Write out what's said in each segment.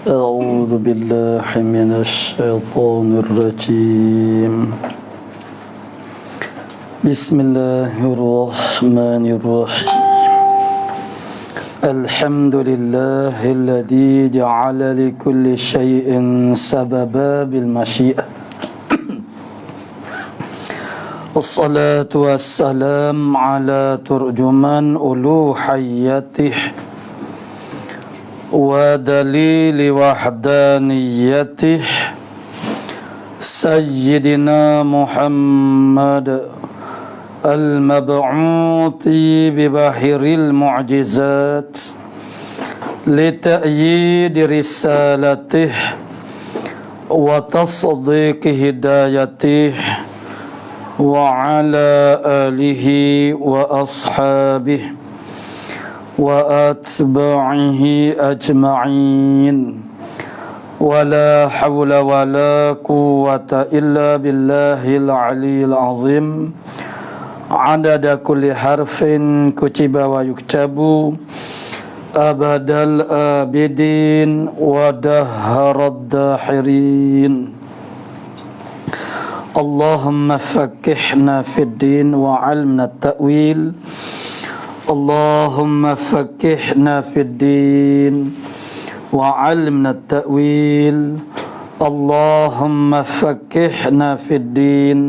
أعوذ بالله من الشيطان الرجيم بسم الله الرحمن الرحيم الحمد لله الذي جعل لكل شيء سببا بالمشيئة والصلاة والسلام على ترجمان ألوهيته ودليل وحدانيته سيدنا محمد المبعوث ببحر المعجزات لتأييد رسالته وتصديق هدايته وعلى آله وأصحابه وأتباعه أجمعين ولا حول ولا قوة إلا بالله العلي العظيم عدد كل حرف كتب ويكتب أبد الآبدين ودهر الداحرين اللهم فقهنا في الدين وعلمنا التأويل اللهم فقهنا في الدين وعلمنا التأويل اللهم فقهنا في الدين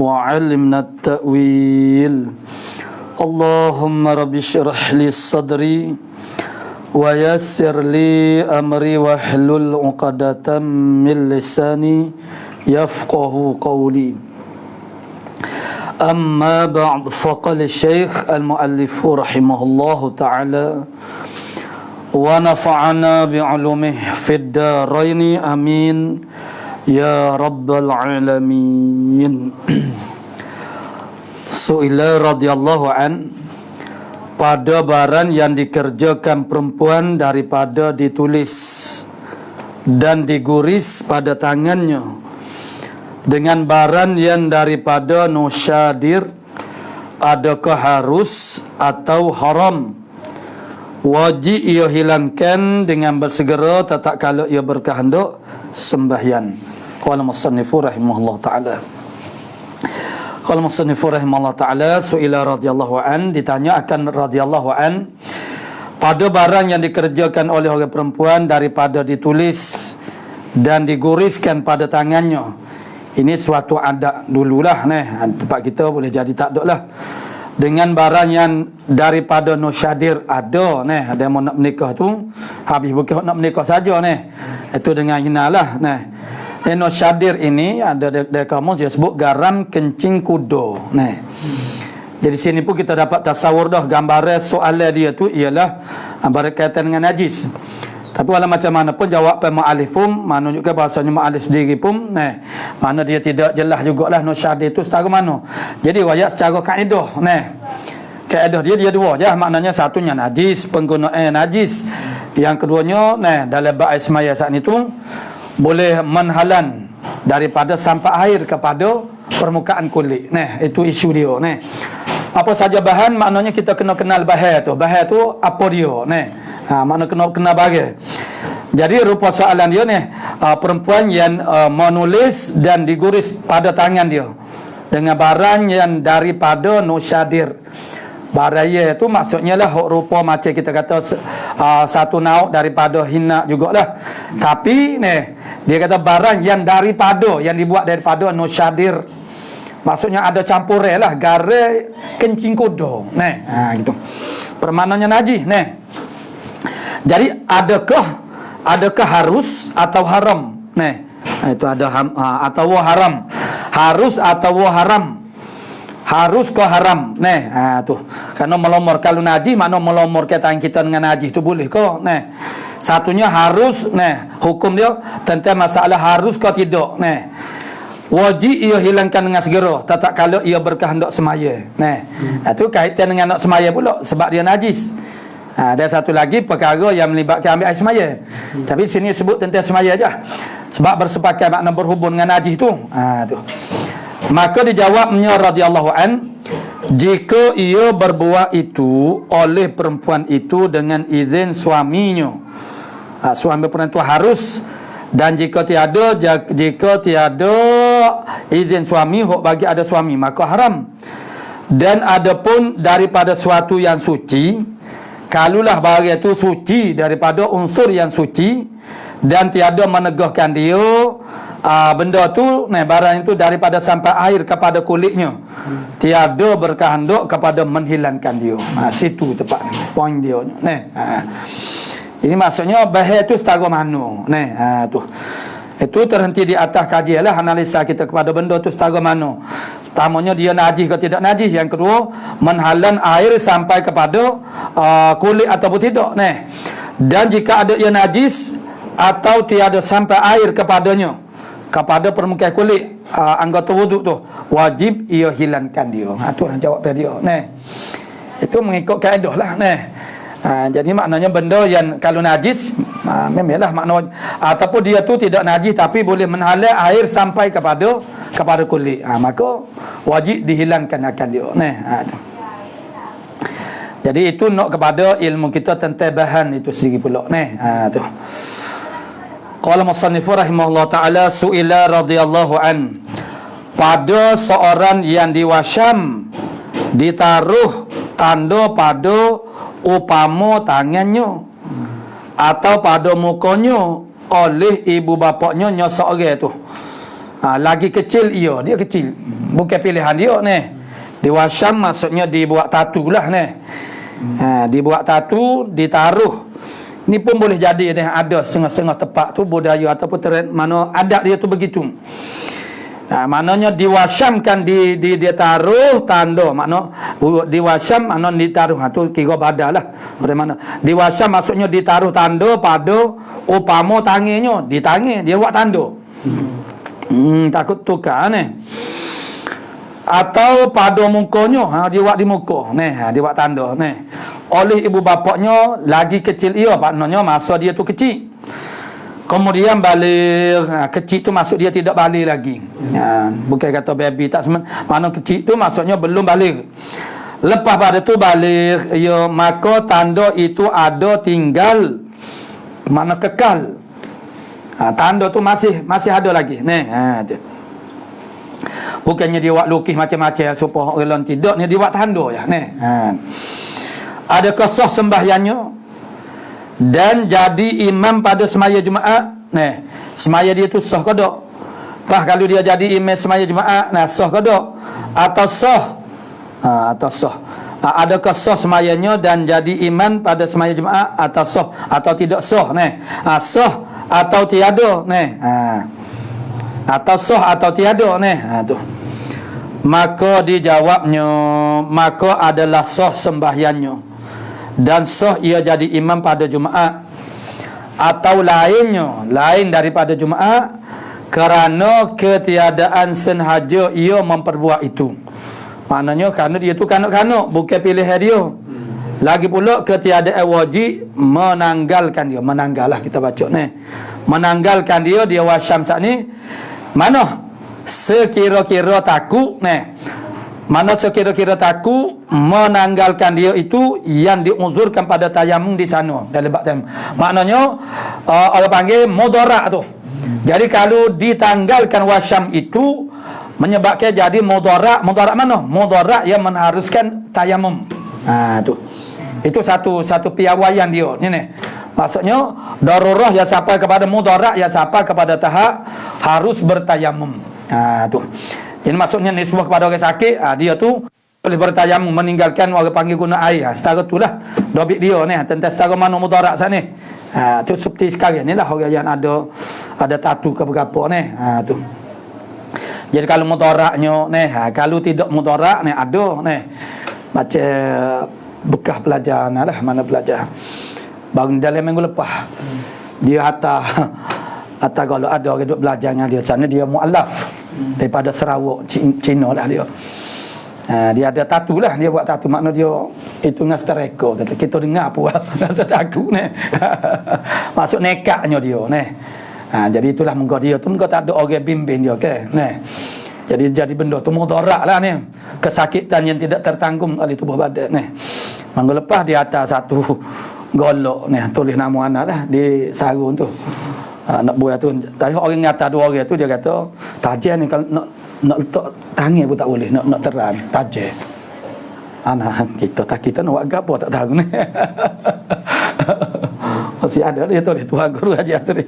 وعلمنا التأويل اللهم رب اشرح لي صدري ويسر لي أمري واحلل عقدة من لساني يفقه قولي أما بعد فقال الشيخ المؤلف رحمه الله تعالى ونفعنا بعلومه في الدارين آمين يا رب العالمين. Su'ila radhiyallahu an, pada barang yang dikerjakan perempuan daripada ditulis dan diguris pada tangannya dengan barang yang daripada nusyadir, adakah harus atau haram? Wajib ia hilangkan dengan bersegera tak kala ia berkehendak sembahyang. Qala musannifu rahimahullah ta'ala. Qala musannifu rahimahullah ta'ala, su'ila radhiyallahu an, ditanya akan radhiyallahu an pada barang yang dikerjakan oleh orang perempuan daripada ditulis dan diguriskan pada tangannya. Ini suatu adat dululah tempat kita boleh jadi tak ada lah. Dengan barang yang daripada nusyadir ada ada yang mau nak menikah tu habis bukan nak menikah saja itu dengan hinalah nusyadir ini ada dari kamu dia sebut garam kencing kuda Jadi sini pun kita dapat tasawur dah gambaran soalan dia tu ialah berkaitan dengan najis. Tapi walau macam mana pun jawab mu'alif pun, mana juga bahasanya mu'alif sendiri pun, mana dia tidak jelas jugalah nusyadir itu secara mana. Jadi wayak secara kaedah, kaedah dia dua je, maknanya satunya najis, penggunaan najis. Yang keduanya, dalam bab ismaya saat itu boleh menhalan daripada sampai air kepada permukaan kulit. Itu isu dia. Apa saja bahan, maknanya kita kena kenal bahan tu. Bahan tu apa dia? Makna kena bagi. Jadi rupa soalan dia perempuan yang menulis dan diguris pada tangan dia dengan barang yang daripada nusyadir. Baraya itu maksudnya lah rupa macam kita kata satu nauk daripada hina jugalah. Tapi dia kata barang yang daripada, yang dibuat daripada nusyadir. Maksudnya ada campuran lah garam kencing kuda. Gitu. Permananya najis. Jadi adakah harus atau haram? Itu ada atau haram. Harus atau haram? Harus ke haram? Tu. Karena melomor kalau najis, mana melomor kaitan kita dengan najis tu boleh ke? Satunya harus, hukum dia tentang masalah harus ke tidak. Wajib ia hilangkan dengan segera tak kalau ia berkehendak semaya. Itu kaitan dengan nak semaya pula sebab dia najis. Ada satu lagi perkara yang melibatkan ambil air semaya. Tapi sini sebut tentang semaya aja. Sebab bersepakat makna berhubung dengan najis tu. Tu. Maka dijawabnya radhiyallahu an, jika ia berbuat itu oleh perempuan itu dengan izin suaminya Suami penentu harus, dan jika tiada izin suami hok bagi ada suami maka haram. Dan adapun daripada suatu yang suci, kalulah barang itu suci daripada unsur yang suci dan tiada menegahkan dia, benda tu barang itu daripada sampai air kepada kulitnya, tiada berkehendak kepada menghilangkan dia. Situ tepat poin dia Jadi maksudnya bahaya tu setara mana tu. Itu terhenti di atas kajian lah, analisa kita kepada benda tu setara mana. Pertamanya dia najis ke tidak najis. Yang kedua, menhalan air sampai kepada kulit ataupun tidak. Dan jika ada ia najis atau tiada sampai air kepadanya, kepada permukaan kulit anggota wuduk tu, wajib ia hilangkan dia. Tu jawab dia. Itu mengikut kaedah lah. Jadi maknanya benda yang kalau najis, memanglah makna, ataupun dia tu tidak najis tapi boleh menhalang air sampai kepada kulit, maka wajib dihilangkan akan dia. Jadi itu nak kepada ilmu kita tentang bahan itu sendiri pula. Tu. Qala musannifu rahimahullah taala, su'ila radhiyallahu an, pada seorang yang diwasyam ditaruh tanda pada upama tangannya atau pada mukanya oleh ibu bapaknya seorang tu. Lagi kecil dia kecil, bukan pilihan dia Diwasyam maksudnya dibuat tatu lah dibuat tatu, ditaruh. Ni pun boleh jadi ada setengah-setengah tempat tu budaya ataupun mana adat dia tu begitu. Maknanya diwasyamkan dia taruh tanda, makna diwasyam makna ditaruh, tu kira badalah. Bagaimana diwasyam maksudnya ditaruh tanda pada upama tangannya, di tangan dia buat tanda. Takut tukar atau pada mukanya, dia buat di muka dia buat tanda oleh ibu bapaknya lagi kecil maknanya masa dia tu kecil. Kemudian balik, kecil tu maksud dia tidak balik lagi. Bukan kata baby tak semen. Mana kecil tu maksudnya belum balik. Lepas pada tu balik, maka tanda itu ada tinggal, mana kekal. Tanda tu masih ada lagi. Bukannya dia buat lukis macam-macam supaya orang tidak, dia buat tanda ya. Ada kesah sembahyangnya dan jadi imam pada semaya Jumaat. Semaya dia tu sah ke tak? Kalau dia jadi imam semaya Jumaat, sah ke tak? Atau sah? Atau sah. Adakah sah semayanya dan jadi imam pada semaya Jumaat atau sah atau tidak sah? Sah atau tiada? Atau sah atau tiada? Tu. Maka dijawabnya, maka adalah sah sembahyangnya dan sah ia jadi imam pada Jumaat atau lain daripada Jumaat kerana ketiadaan sengaja ia memperbuat itu. Maknanya kerana dia tu kanak-kanak, bukan pilihan dia. Lagi pula ketiadaan wajib menanggalkan dia. Menanggallah kita baca menanggalkan dia wasyam saat ni. Mana sekira-kira takut mana sekira-kira takut menanggalkan dia itu yang diuzurkan pada tayamum di sana dalam bab tayamum. Maknanya orang panggil mudarat tu. Jadi kalau ditanggalkan wasyam itu menyebabkan jadi mudarat mana? Mudarat yang mengharuskan tayamum. Tu. Itu satu piawaian dia ni. Maksudnya darurah yang sampai kepada mudarat yang sampai kepada tahap harus bertayamum. Tu. Jadi maksudnya nisbah kepada orang sakit, dia tu boleh bertayamum meninggalkan orang panggil guna air. Setara itulah dobit dia tentang setara mana mudarat sana. Tu seperti sekarang ni lah orang yang ada tatu ke berapa tu. Jadi kalau mudaratnya kalau tidak mudarat ada macam bekas pelajar lah, mana pelajar baru dalam minggu lepas dia hantar kalau ada orang duduk belajar dengan dia sana, dia mu'alaf daripada Sarawak, Cina lah dia. Dia ada tatu lah, dia buat tatu, makna dia itu dengan stereka, kata kita dengar apa rasa takut maksud nekatnya dia jadi itulah muka dia tu, muka tak ada orang bimbing dia jadi benda tu mudarat lah kesakitan yang tidak tertanggung oleh tubuh badan minggu lepas dia atas satu golok ni tulis nama anak dah di sarung tu. Nak buat tu. Tapi orang ngata dua orang tu dia kata tajam ni kalau nak letak tangan pun tak boleh, nak terang tajam. Anak kita nak buat gapo tak tahu ni. Masih ada dia tulis Tuan Guru Haji Azri.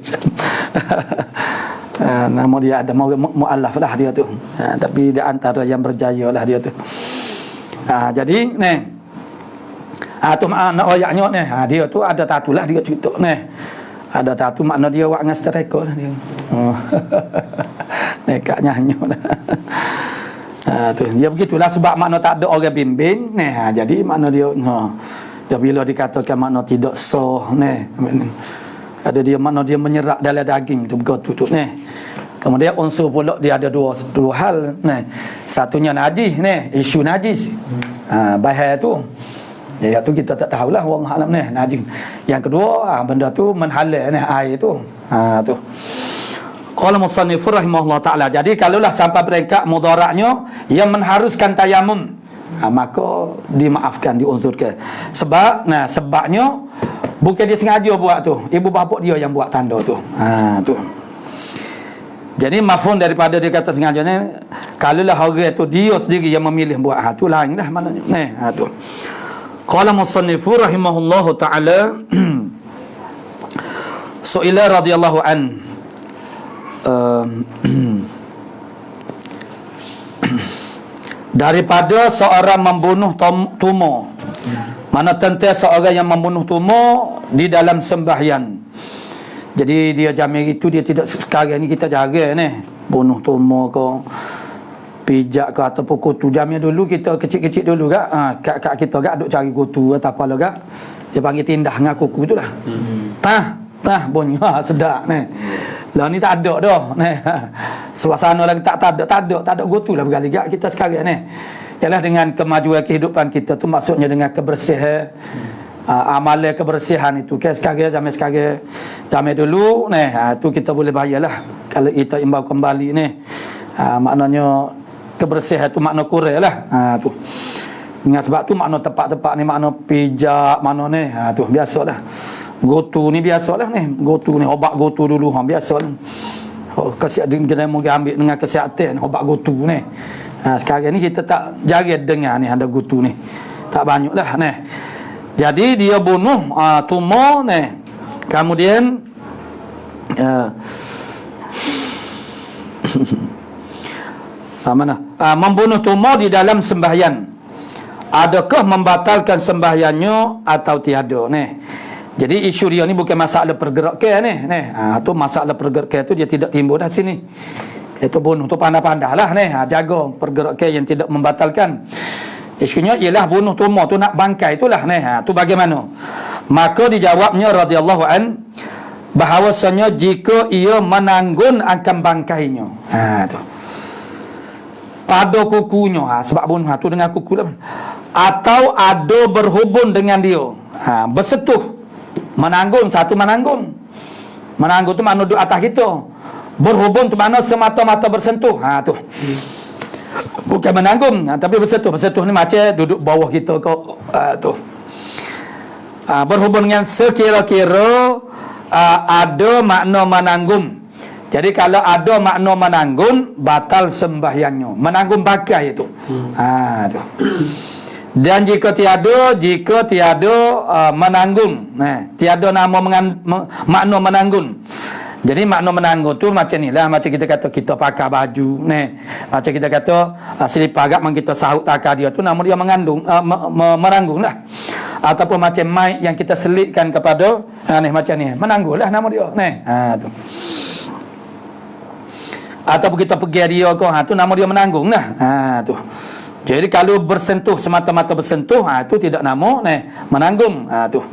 Nama dia ada mu'allaf lah dia tu. Tapi dia antara yang berjaya lah dia tu. Jadi ni tu nak ayatnya ni. Dia tu ada tatu lah dia cerita ni. Ada tatu makna dia buat dengan stereko lah dia. Nekatnya hanya lah. Tu dia begitulah sebab makna tak ada orang bimbing ni. Jadi makna dia dia bila dikatakan makna tidak sah ni. Ada dia makna dia menyerap dalam daging tu begitu tu ni. Kemudian unsur pula dia ada dua hal ni. Satunya najis ni, isu najis. Bahaya tu. Jadi tu kita tak tahulah wallah alam ni najis. Yang kedua benda tu menhalal ni air tu. Tu. Qala musannif rahimahullah taala. Jadi kalaulah sampai peringkat mudaratnya yang mengharuskan tayamum, maka dimaafkan, diunsurkan. Sebabnya bukan dia sengaja buat tu. Ibu bapa dia yang buat tanda tu. Tu. Jadi mafhum daripada dia kata sengaja ni, kalaulah orang tu dia sendiri yang memilih buat tu lain dah maknanya. Tu. Qala musannif rahimahullah taala Su'ila radhiyallahu an daripada seorang membunuh tumor. Mana tentang seorang yang membunuh tumor di dalam sembahyang. Jadi dia jamin itu dia tidak sekarang ni kita jaga ni bunuh tumor ke pijak ke ataupun kutu. Jamin dulu kita kecil-kecil dulu kak kita duk cari kutu atau apa lah dia panggil tindah dengan kuku tu lah. Tah bunyi sedap ni. Lah ni tak ada dah ni. Suasana lagi tak ada gotu lah bergali gak kita sekarang ni. Ialah dengan kemajuan kehidupan kita tu maksudnya dengan kebersihan. Amalan kebersihan itu kan zaman sekarang zaman dulu ni tu kita boleh bahayalah kalau kita imbau kembali ni. Maknanya kebersihan tu makna kurang lah. Tu. Dengan sebab tu makna tempat-tempat ni makna pijak makna ni tu biasalah. Gotu ni biasalah ni. Gotu ni obat gotu dulu biasalah. Kesihatan kita mungkin ambil dengan kesihatan obat gotu ni. Sekarang ni kita tak jarang dengar ni ada gotu ni. Tak banyak lah ni. Jadi dia bunuh tumor ni. Kemudian membunuh tumor di dalam sembahyang. Adakah membatalkan sembahyangnya atau tiada ni? Jadi isu dia ni bukan masalah pergerakan ni. Tu masalah pergerakan tu dia tidak timbul dah sini. Itu bunuh tu pandai-pandai lah ni. Jaga pergerakan yang tidak membatalkan. Isunya ialah bunuh tumor tu nak bangkai itulah ni. Tu bagaimana? Maka dijawabnya radhiyallahu an bahawasanya jika ia menanggun akan bangkainya. Tu. Pada kukunya sebab bunuh tu dengan kuku lah. Atau ada berhubung dengan dia. Bersetuh. Menanggung, satu menanggung. Menanggung tu makna duduk atas kita. Berhubung tu makna semata-mata bersentuh. Tu. Bukan menanggung, tapi bersentuh. Bersentuh ni macam duduk bawah kita ke tu. Berhubung dengan sekira-kira ada makna menanggung. Jadi kalau ada makna menanggung, batal sembahyangnya. Menanggung bagai itu. Tu. Dan jika tiada menanggung, tiada nama makna menanggung. Jadi makna menanggung tu macam ni lah, macam kita kata kita pakai baju macam kita kata selipar agak kita sahut takar dia tu, nama dia mengandung meranggung lah. Ataupun macam mic yang kita selitkan kepada macam ni, menanggung lah nama dia tu. Ataupun kita pergi dia tu nama dia menanggung lah. Tu. Jadi kalau bersentuh, semata-mata bersentuh, itu tidak nama menanggung. Tu.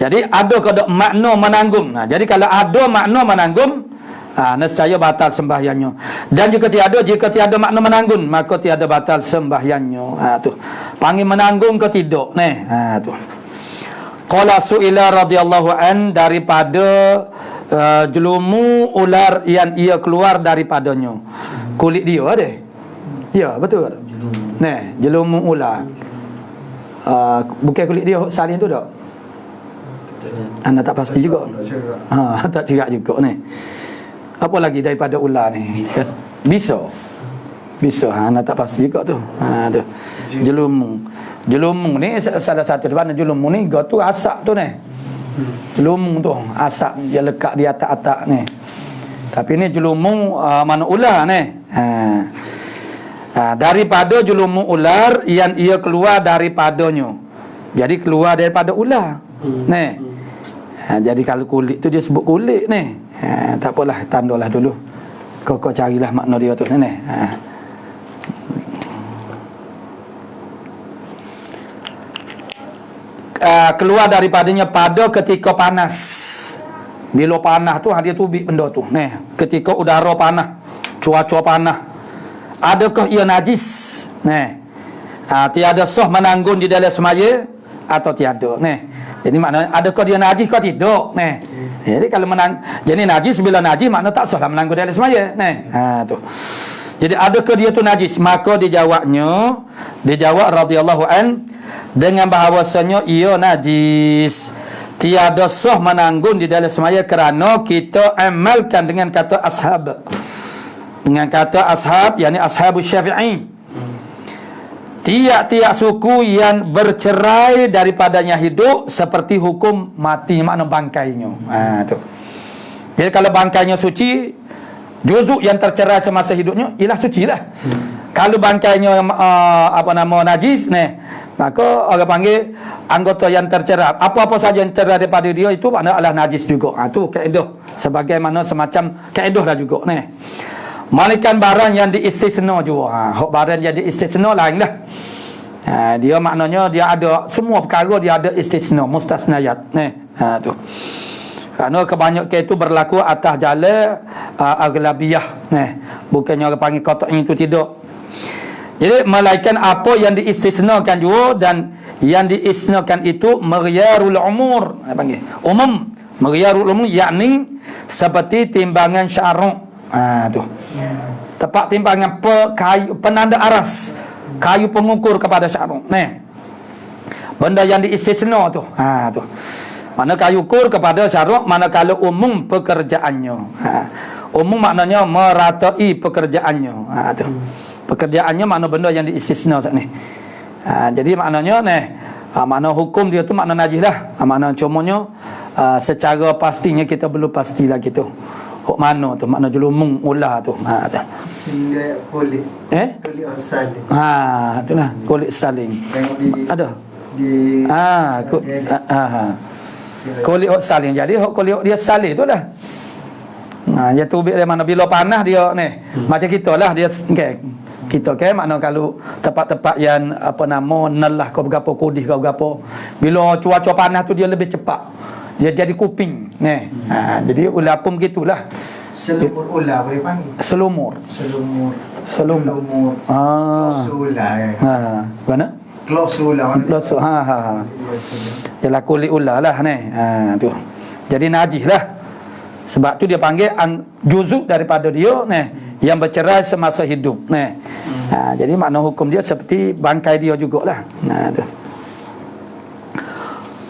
Jadi ada kada makna menanggung. Jadi kalau ada makna menanggung, nescaya batal sembahyangnya. Dan jika tiada makna menanggung, maka tiada batal sembahyangnya. Tu. Panggil menanggung ke tidak? Tu. Qala su'ila radhiyallahu an daripada jelumu ular yang ia keluar daripadanya. Kulit dia ada? Ya, betul. Jelumu ular. Bukan kulit dia salin tu tak? Anda tak pasti juga. Tak cerak juga ni. Apa lagi daripada ular ni? Bisa. Anda tak pasti juga tu. Tu. Jelumung ni salah satu daripada jelumung ni tu asap tu ni. Jelumung tu asap yang lekat di atas-atas ni. Tapi ni jelumung mana ular ni. Daripada jelumung ular yang ia keluar daripadanya. Jadi keluar daripada ular. Ni. Jadi kalau kulit tu dia sebut kulit ni. Tak apalah, tandalah dulu. Kau carilah makna dia tu ni. Keluar daripadanya pada ketika panas. Bila panas tu dia tubik benda tu. Ketika udara panas, cuaca panas. Adakah ia najis? Tiada sah menanggung di dalam semaya atau tiada. Jadi maknanya adakah dia najis ke tidak? Jadi kalau jadi najis, bila najis makna tak sah lah menanggung dalam semaya. Tu. Jadi adakah dia tu najis? Maka dijawab radhiyallahu an dengan bahawasanya ia najis. Tiada sah menanggung di dalam semaya kerana kita amalkan dengan kata ashab. Dengan kata ashab, yakni ashabus Syafi'i. Tiap-tiap suku yang bercerai daripadanya hidup seperti hukum mati, makna bangkainya. Tu. Jadi kalau bangkainya suci, juzuk yang tercerai semasa hidupnya ialah suci lah. Kalau bangkainya najis maka orang panggil anggota yang tercerai, apa-apa saja yang cerai daripada dia itu makna adalah najis juga. Tu kaedah, sebagaimana semacam kaedah dah juga Malikan barang yang diistisna juga. Barang yang diistisna lain lah. Dia maknanya dia ada semua perkara, dia ada istisna, mustasnayat. Tu. Kerana kebanyakan itu berlaku atas jalan aghlabiyah. Bukannya orang panggil qat'i itu tidak. Jadi melainkan apa yang diistisnakan juga, dan yang diistisnakan itu maghyarul umur, panggil umum. Maghyarul umur yakni seperti timbangan syara'. Tu. Tepat timbangan penanda aras, kayu pengukur kepada syarung. Benda yang diistisna tu. Tu. Mana kayu ukur kepada syarung, manakala umum pekerjaannya. Umum maknanya meratai pekerjaannya. Tu. Pekerjaannya makna benda yang diistisna saat ni. Jadi maknanya makna hukum dia tu makna najis lah. Makna cumanya secara pastinya kita belum pasti lagi tu. Hok mana tu makna jelumung ular tu. Sehingga kulit. Kulit saling. Itulah kulit saling. Ada. Di kulit hok saling. Jadi hok kulit dia saling tu lah. Dia tubik dari mana bila panas dia macam kita lah dia kita makna kalau tempat-tempat yang nelah kau berapa kudih kau berapa. Bila cuaca panas tu dia lebih cepat. Dia jadi kuping. Jadi ular pun begitulah. Selumur ular boleh panggil. Selumur. Ular. Mana? Klos ular. Ialah kulit ular lah tu. Jadi najis lah. Sebab tu dia panggil juzuk daripada dia yang bercerai semasa hidup. Jadi makna hukum dia seperti bangkai dia jugalah. Tu.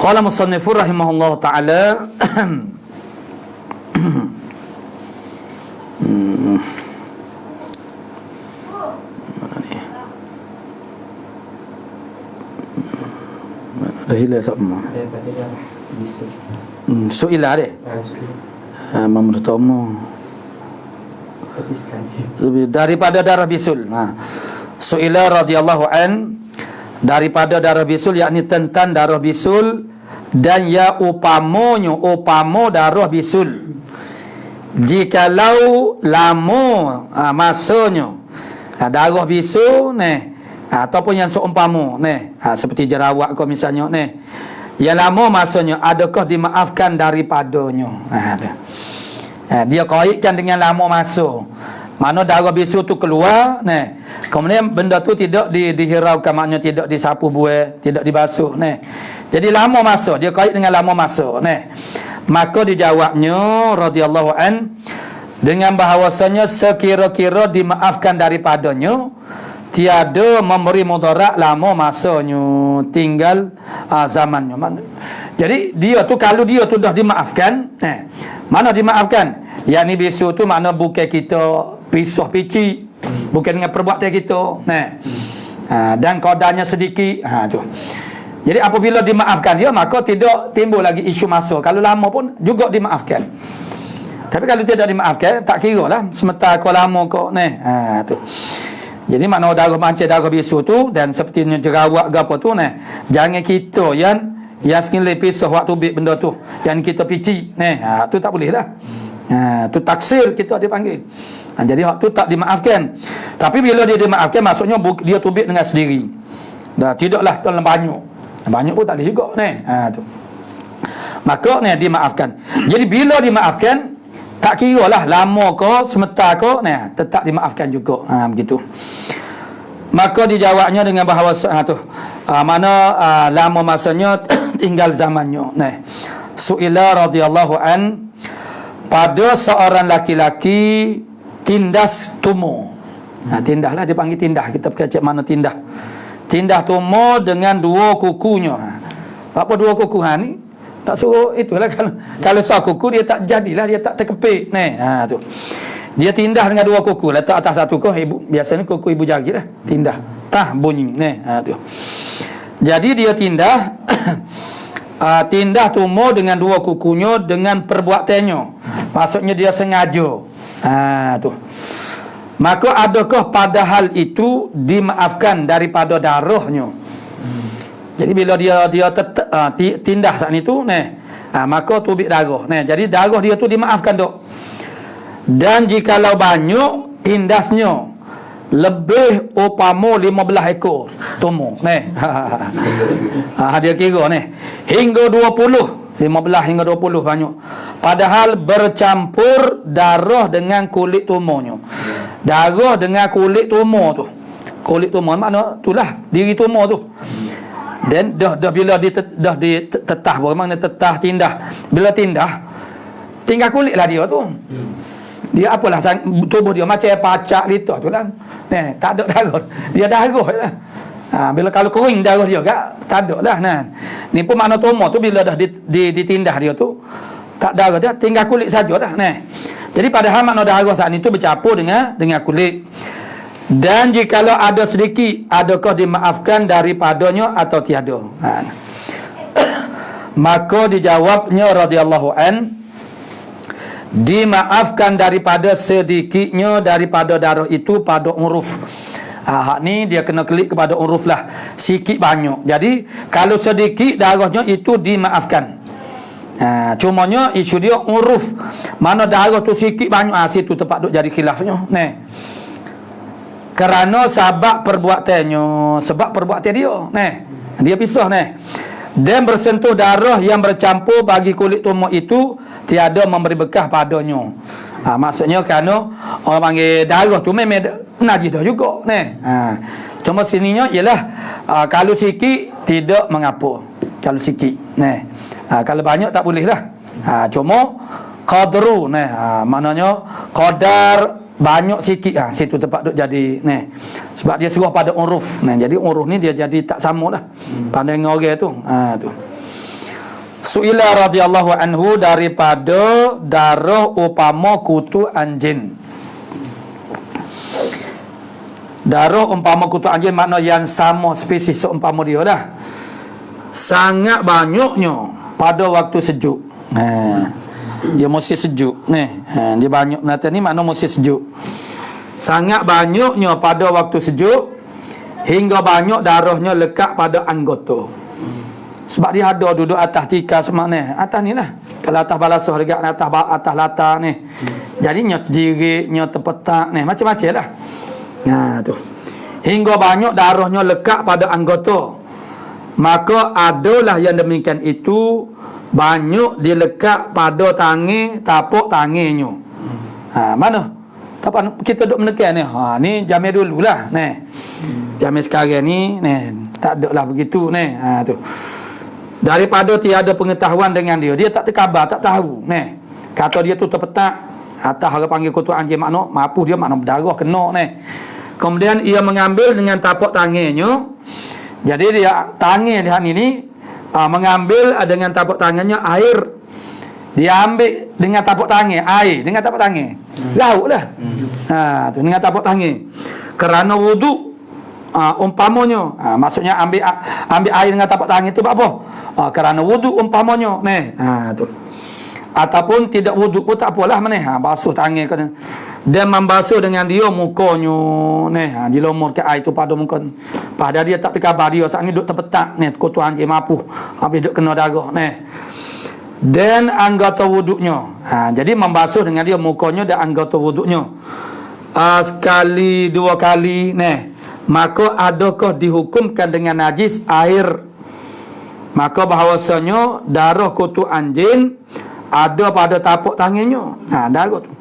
Qala musannifur rahimahullah ta'ala dah hilang sama. Su'ilah deh. Memberitamu daripada darah bisul. Su'ilah radhiyallahu an daripada darah bisul, yakni tentang darah bisul. Dan ya upamo darah bisul, jikalau lama masanya darah bisul ataupun yang seumpama seperti jerawat kau misalnya yang lama masanya, adakah dimaafkan daripadanya. Dia kaitkan dengan lama masa, mana darah bisul tu keluar kemudian benda tu tidak dihiraukan, maknanya tidak disapu buai, tidak dibasuh jadi lama masa, dia kait dengan lama masa maka dijawabnya radhiyallahu an dengan bahawasanya sekira-kira dimaafkan daripadanya tiada memberi mudarat lama masanya, tinggal zamannya. Jadi dia tu kalau dia tu dah dimaafkan, mana dimaafkan? Yang ni bisu tu makna bukan kita pisah pici, bukan dengan perbuatan kita, dan qadarnya sedikit, tu. Jadi apabila dimaafkan dia, maka tidak timbul lagi isu masa. Kalau lama pun juga dimaafkan. Tapi kalau tidak dimaafkan, tak kira lah sementara kau lama kau tu. Jadi makna darah mancing darah bisu tu, dan sepertinya jerawat ke apa tu, jangan kita yang sekali pisah waktu bik benda tu, yang kita pici, tu tak boleh lah. Tu taksir kita dipanggil. Jadi waktu tak dimaafkan. Tapi bila dia dimaafkan, maksudnya dia tubik dengan sendiri. Dah tidaklah dalam banyak pun tak boleh juga tu. Maka dimaafkan. Jadi bila dimaafkan, tak kira lah lama ke sementara ke, tetap dimaafkan juga. Begitu. Maka dijawabnya dengan bahawa tu mana lama masanya tinggal zamannya. Su'ila radhiyallahu an, pada seorang laki-laki tindas tumo. Tindah lah dipanggil tindah. Kita pergi cek mana tindah. Tindah tumo dengan dua kukunya. Apa dua kuku ni? Tak suruh itulah kalau satu kuku dia tak jadilah, dia tak terkepit. Tu. Dia tindah dengan dua kuku, letak atas satu kuku, biasanya kuku ibu jari lah. Tindah. Tah bunyi. Tu. Jadi dia tindah tindah tumo dengan dua kukunya dengan perbuatannya. Maksudnya dia sengaja. Tu. Maka adakah pada hal itu dimaafkan daripada darahnya? Jadi bila dia tindah saat itu, maka tubik darah. Jadi darah dia tu dimaafkan dok. Dan jikalau banyak tindasnya lebih upama 15 ekor tumo. Dia kira hingga 20, 15 hingga 20 banyak. Padahal bercampur darah dengan kulit tumonya. Darah dengan kulit tumo tu. Kulit tumo makna itulah diri tumo tu. Dan dah bila dah ditetah, bagaimana tetah tindah. Bila tindah, tinggal kulit lah dia tu. Dia apalah tubuh dia macam pacak litar tu lah. Tak ada darah. Dia darah lah. Bila kalau kering darah dia tak ada lah. Ni pun makna tumo tu bila dah ditindah dia tu, tak darah dia, tinggal kulit saja dah. Jadi padahal makna darah saat itu bercampur dengan kulit. Dan jikalau ada sedikit, adakah dimaafkan daripadanya atau tiada? Maka dijawabnya radhiyallahu an, dimaafkan daripada sedikitnya daripada darah itu pada uruf. Hak ni dia kena klik kepada uruf lah, sikit banyak. Jadi kalau sedikit darahnya itu dimaafkan. Cumanya isu dia uruf, mana darah tu sikit banyak, situ tempat duk jadi khilafnya. Kerana sebab perbuatannya, sebab perbuatan dia, dia pisah dan bersentuh darah yang bercampur bagi kulit tumo itu tiada memberi bekah padanya. Maksudnya kerana orang panggil darah tu memang najis dah juga. Cuma sininya ialah kalau sikit tidak mengapa. Kalau sikit, kalau banyak tak boleh lah. Cuma qadru, maknanya qadar banyak sikit, situ tempat duk jadi sebab dia suruh pada uruf. Jadi uruf ni dia jadi tak sama lah pada orang tu. Tu Su'ila radhiyallahu anhu, daripada darah upama kutu anjing. Darah umpama kutu anjing makna yang sama spesies seumpama dia lah, sangat banyaknya pada waktu sejuk. Dia musim sejuk dia banyak nanti ni makna musim sejuk. Sangat banyaknya pada waktu sejuk, hingga banyak darahnya lekat pada anggota. Sebab dia ada duduk atas tikar semak atas ni lah. Kalau atas balasah dekat atas latar ni, jadi nyot jirik, nyot terpetak macam-macam lah. Tu hingga banyak darahnya lekat pada anggota. Maka adalah yang demikian itu banyak dilekat pada tangan, tapak tangannya. Mana? Tapak kita duk menekan ni. Ni jamai dululah. Jamai sekarang ni tak ada lah begitu tu. Daripada tiada pengetahuan dengan dia, dia tak terkhabar, tak tahu. Kata dia tu terpetak atas orang panggil kutu anjing, makna mampu dia makna berdarah kena. Kemudian ia mengambil dengan tapak tangannya. Jadi dia tangan dia ini mengambil dengan tapak tangannya air. Dia ambil dengan tapak tangan air dengan tapak tangan. Lauk dah. Tu dengan tapak tangan. Kerana wuduk umpamanya, maksudnya ambil air dengan tapak tangan itu apa? Kerana wuduk umpamanya. Tu. Ataupun tidak wuduk pun tak apalah mana. Basuh tangan kena. Dan membasuh dengan dia mukanya dilomor ke air tu pada muka. Pada dia tak terkabar dia saat ni duk terpetak kotor anjing mampu habis duk kena darah dan anggota wuduknya. Jadi membasuh dengan dia mukanya dan anggota wuduknya sekali dua kali maka adakah dihukumkan dengan najis air? Maka bahawasanya darah kotor anjing ada pada tapak tangannya. Darah tu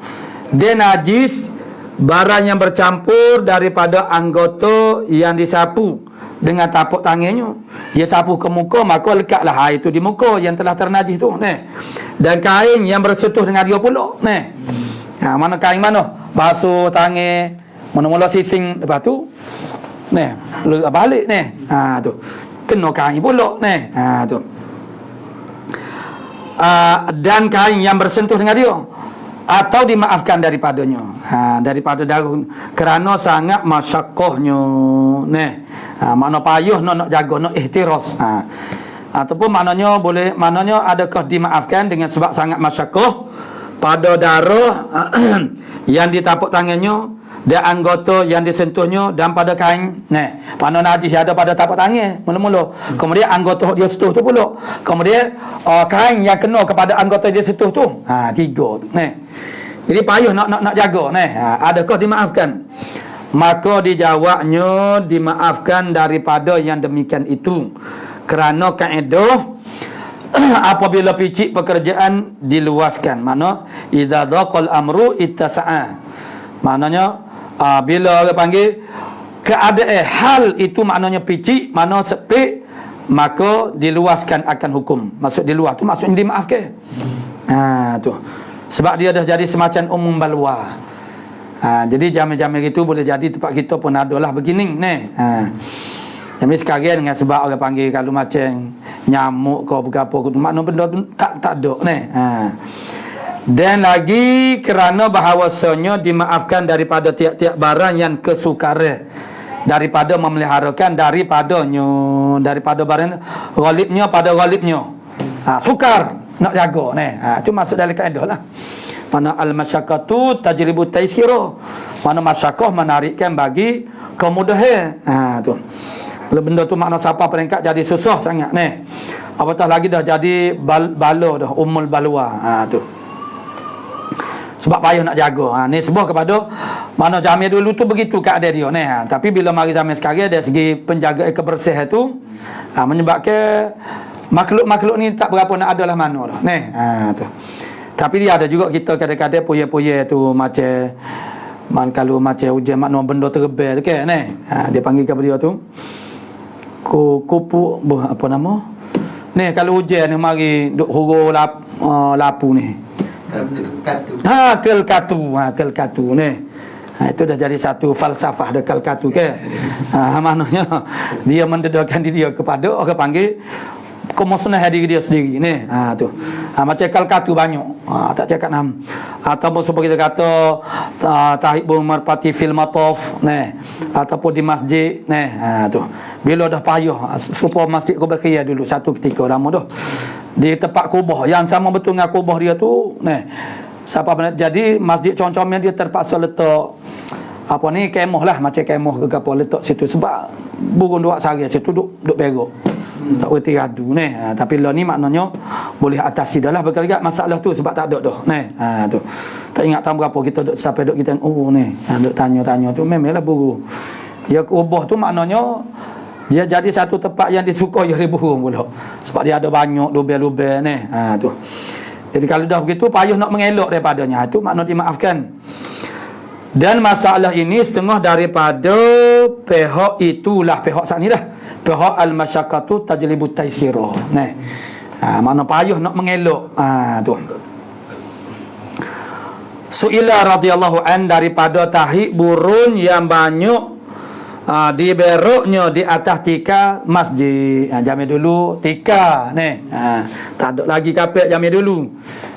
dia najis barang yang bercampur daripada anggota yang disapu dengan tapak tangannya. Dia sapu ke muka, maka lekatlah air itu di muka yang telah ternajis tu. Dan kain yang bersentuh dengan dia pula. Mana kain mana? Basuh tangan, mula-mula sising, lepas tu balik tu. Kena kain pula tu. Dan kain yang bersentuh dengan dia atau dimaafkan daripadanya daripada darah kerana sangat masyaqqahnya makna payuh nak jaga nak ihtiras ataupun maknanya adakah dimaafkan dengan sebab sangat masyaqqah pada darah yang ditapak tangannya dan anggota yang disentuhnya dan pada kain mana najis ada pada tapak tangan mula-mula kemudian anggota dia sentuh tu pula kemudian kain yang kena kepada anggota dia sentuh tu tiga tu jadi payuh nak jaga adakah dimaafkan? Maka dijawabnya dimaafkan daripada yang demikian itu kerana kaedah apabila picik pekerjaan diluaskan mana idza dhaqal amru ittasa'a maknanya bila orang panggil keadaan hal itu maknanya picik mana sepik maka diluaskan akan hukum. Maksud di luar tu maksudnya dimaafkan. Tu sebab dia dah jadi semacam umum balwa. Jadi jamin-jamin itu boleh jadi tempat kita pun adalah begini Tapi sekarang dengan sebab orang panggil kalau macam nyamuk ke apa tu makna benda tu tak ada Dan lagi kerana bahawasanya dimaafkan daripada tiap-tiap barang yang kesukaran daripada memeliharakan daripada barang ghalibnya pada ghalibnya. Sukar nak jaga itu masuk dalam kaedah lah. Mana al-masyaqqatu tajribu taysira. Mana masyaqqah menarikkan bagi kemudahan. Tu. Kalau benda tu makna siapa peringkat jadi susah sangat apatah lagi dah jadi bala dah umul balwa. Tu. Sebab payah nak jaga. Ni sebab kepada mana zaman dulu tu begitu keadaan dia tapi bila mari zaman sekarang dari segi penjagaan kebersihan tu menyebabkan makhluk-makhluk ni tak berapa nak adalah mana dah tu. Tapi dia ada juga kita kadang-kadang poye-poye tu macam kalau macam hujan makna benda terbel tu kan dia panggil kepada dia tu kupu apa nama kalau hujan ni mari duk huru lapu ni kelkatu itu dah jadi satu falsafah dah kelkatu ke maknanya dia mendedahkan diri dia kepada orang panggil kemusnah diri dia sendiri tu macam kelkatu banyak tak cakap ataupun seperti kita kata tahib merpati fil mataf ataupun di masjid tu bila dah payah serupa masjid Qubaiyah dulu satu ketika lama dah di tempat kubah yang sama betul dengan kubah dia tu siapa benar jadi masjid concomnya dia terpaksa letak kemah lah macam kemah ke apa letak situ sebab burung duk sari situ duk berok tak berhenti radu tapi lah ni maknanya boleh atasi dah lah berkali-kali masalah tu sebab tak ada dah tu tak ingat tahun berapa kita duk sampai duk kita duk tanya-tanya tu memanglah burung dia kubah tu maknanya dia jadi satu tempat yang disukai oleh burung pula sebab dia ada banyak lubang-lubang tu. Jadi kalau dah begitu payah nak mengelak daripadanya itu makna dimaafkan. Dan masalah ini setengah daripada pihak itulah pihak saat ni dah pihak al-masyaqqatu tajlibu taysira makna payah nak mengelak tu. Su'ila radhiyallahu an daripada tahi burun yang banyak diberoknya di atas tika masjid. Zaman dulu tika ni. Tak ada lagi kapek zaman dulu.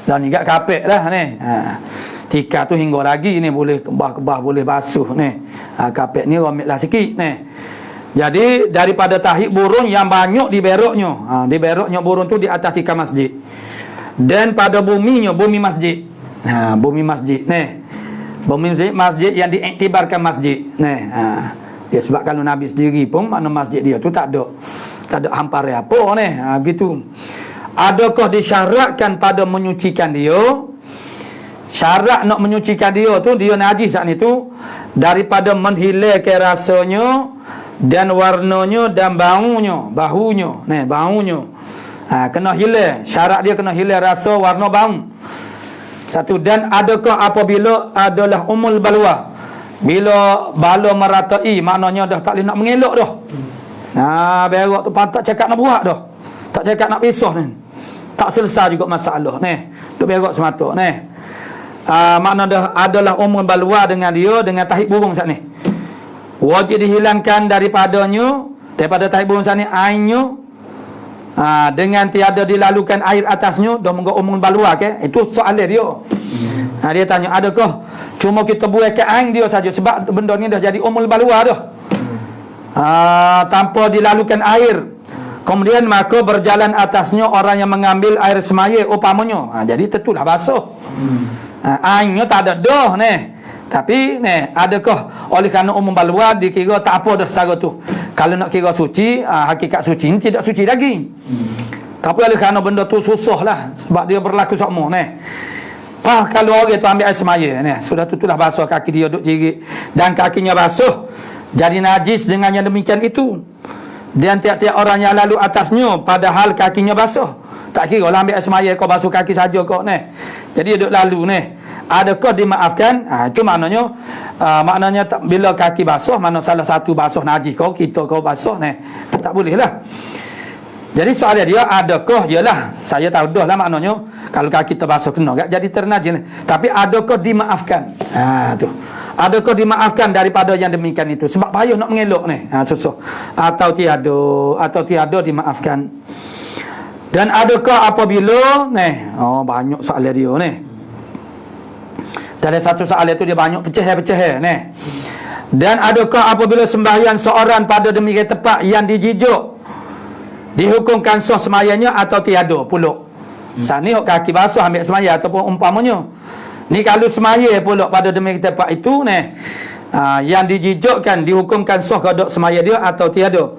Dan ni gak kapek lah ni. Tika tu hingga lagi ni boleh kebah-kebah boleh basuh ni. Kapek ni romeklah sikit ni. Jadi daripada tahi burung yang banyak diberoknya. Diberoknya burung tu di atas tika masjid. Dan pada buminya, bumi masjid. Bumi masjid ni. Bumi masjid yang diiktibarkan masjid ni. Ya, sebab kalau Nabi sendiri pun mana masjid dia tu tak ada hampar apa ni. Begitu. Adakah disyaratkan pada menyucikan dia? Syarat nak menyucikan dia tu, dia najis saat itu daripada menghilangkan rasanya dan warnanya dan bahunya ni, bahunya. Kena hilang. Syarat dia kena hilang rasa, warna, bau. Satu. Dan adakah apabila adalah umul balwa, bila bala meratai, maknanya dah tak boleh nak mengelak dah. Berak tu patut cakap nak buat dah. Tak cakap nak pisah ni. Tak selesai juga masalah ni. Duk berak semata ni. Makna dah adalah umul balwa dengan dia, dengan tahi burung saat ni. Wajib dihilangkan daripada tahi burung saat ni airnya. Dengan tiada dilalukan air atasnya, dah menggak umul balwa ke? Itu soalan dia. Dia tanya, adakah cuma kita buat ke air dia saja sebab benda ni dah jadi umul balwa dah. Tanpa dilalukan air. Kemudian maka berjalan atasnya orang yang mengambil air semaya upamanya. Jadi tentulah basuh. Airnya tak ada dah ni. Tapi ni, adakah oleh kerana umum balwa dikira tak apa dah secara tu. Kalau nak kira suci, hakikat suci ni tidak suci lagi. Tapi oleh kerana benda tu susah lah sebab dia berlaku sama ni. Kalau orang tu ambil air semaya ni, sudah tutulah basuh kaki dia duk jerit dan kakinya basuh, jadi najis dengan yang demikian itu. Dan tiap-tiap orang yang lalu atasnya padahal kakinya basuh. Tak kira lah ambil air semaya kau basuh kaki saja kau ni. Jadi dia duk lalu ni. Adakah dimaafkan? Itu maknanya bila kaki basuh, mana salah satu basuh najis kau, kita kau basuh ni, tak boleh lah. Jadi soalan dia, adakah, yalah saya tahu dah lah maknanya kalau kaki terbasuh kena tak jadi ternajis. Tapi adakah dimaafkan? Tu. Adakah dimaafkan daripada yang demikian itu? Sebab payah nak mengelak ni. Susah. Atau tiada dimaafkan. Dan adakah apabila ni, banyak soalan dia ni. Dari satu soalan itu dia banyak pecah-pecah ni. Dan adakah apabila sembahyang seorang pada demikian tempat yang dijijuk dihukumkan sah semayanya atau tiada pula? Sana kaki basuh ambil semaya ataupun umpamanya. Ni kalau semaya pula pada demikian tempat itu ni, yang dijijukkan dihukumkan sah kodok semaya dia atau tiada.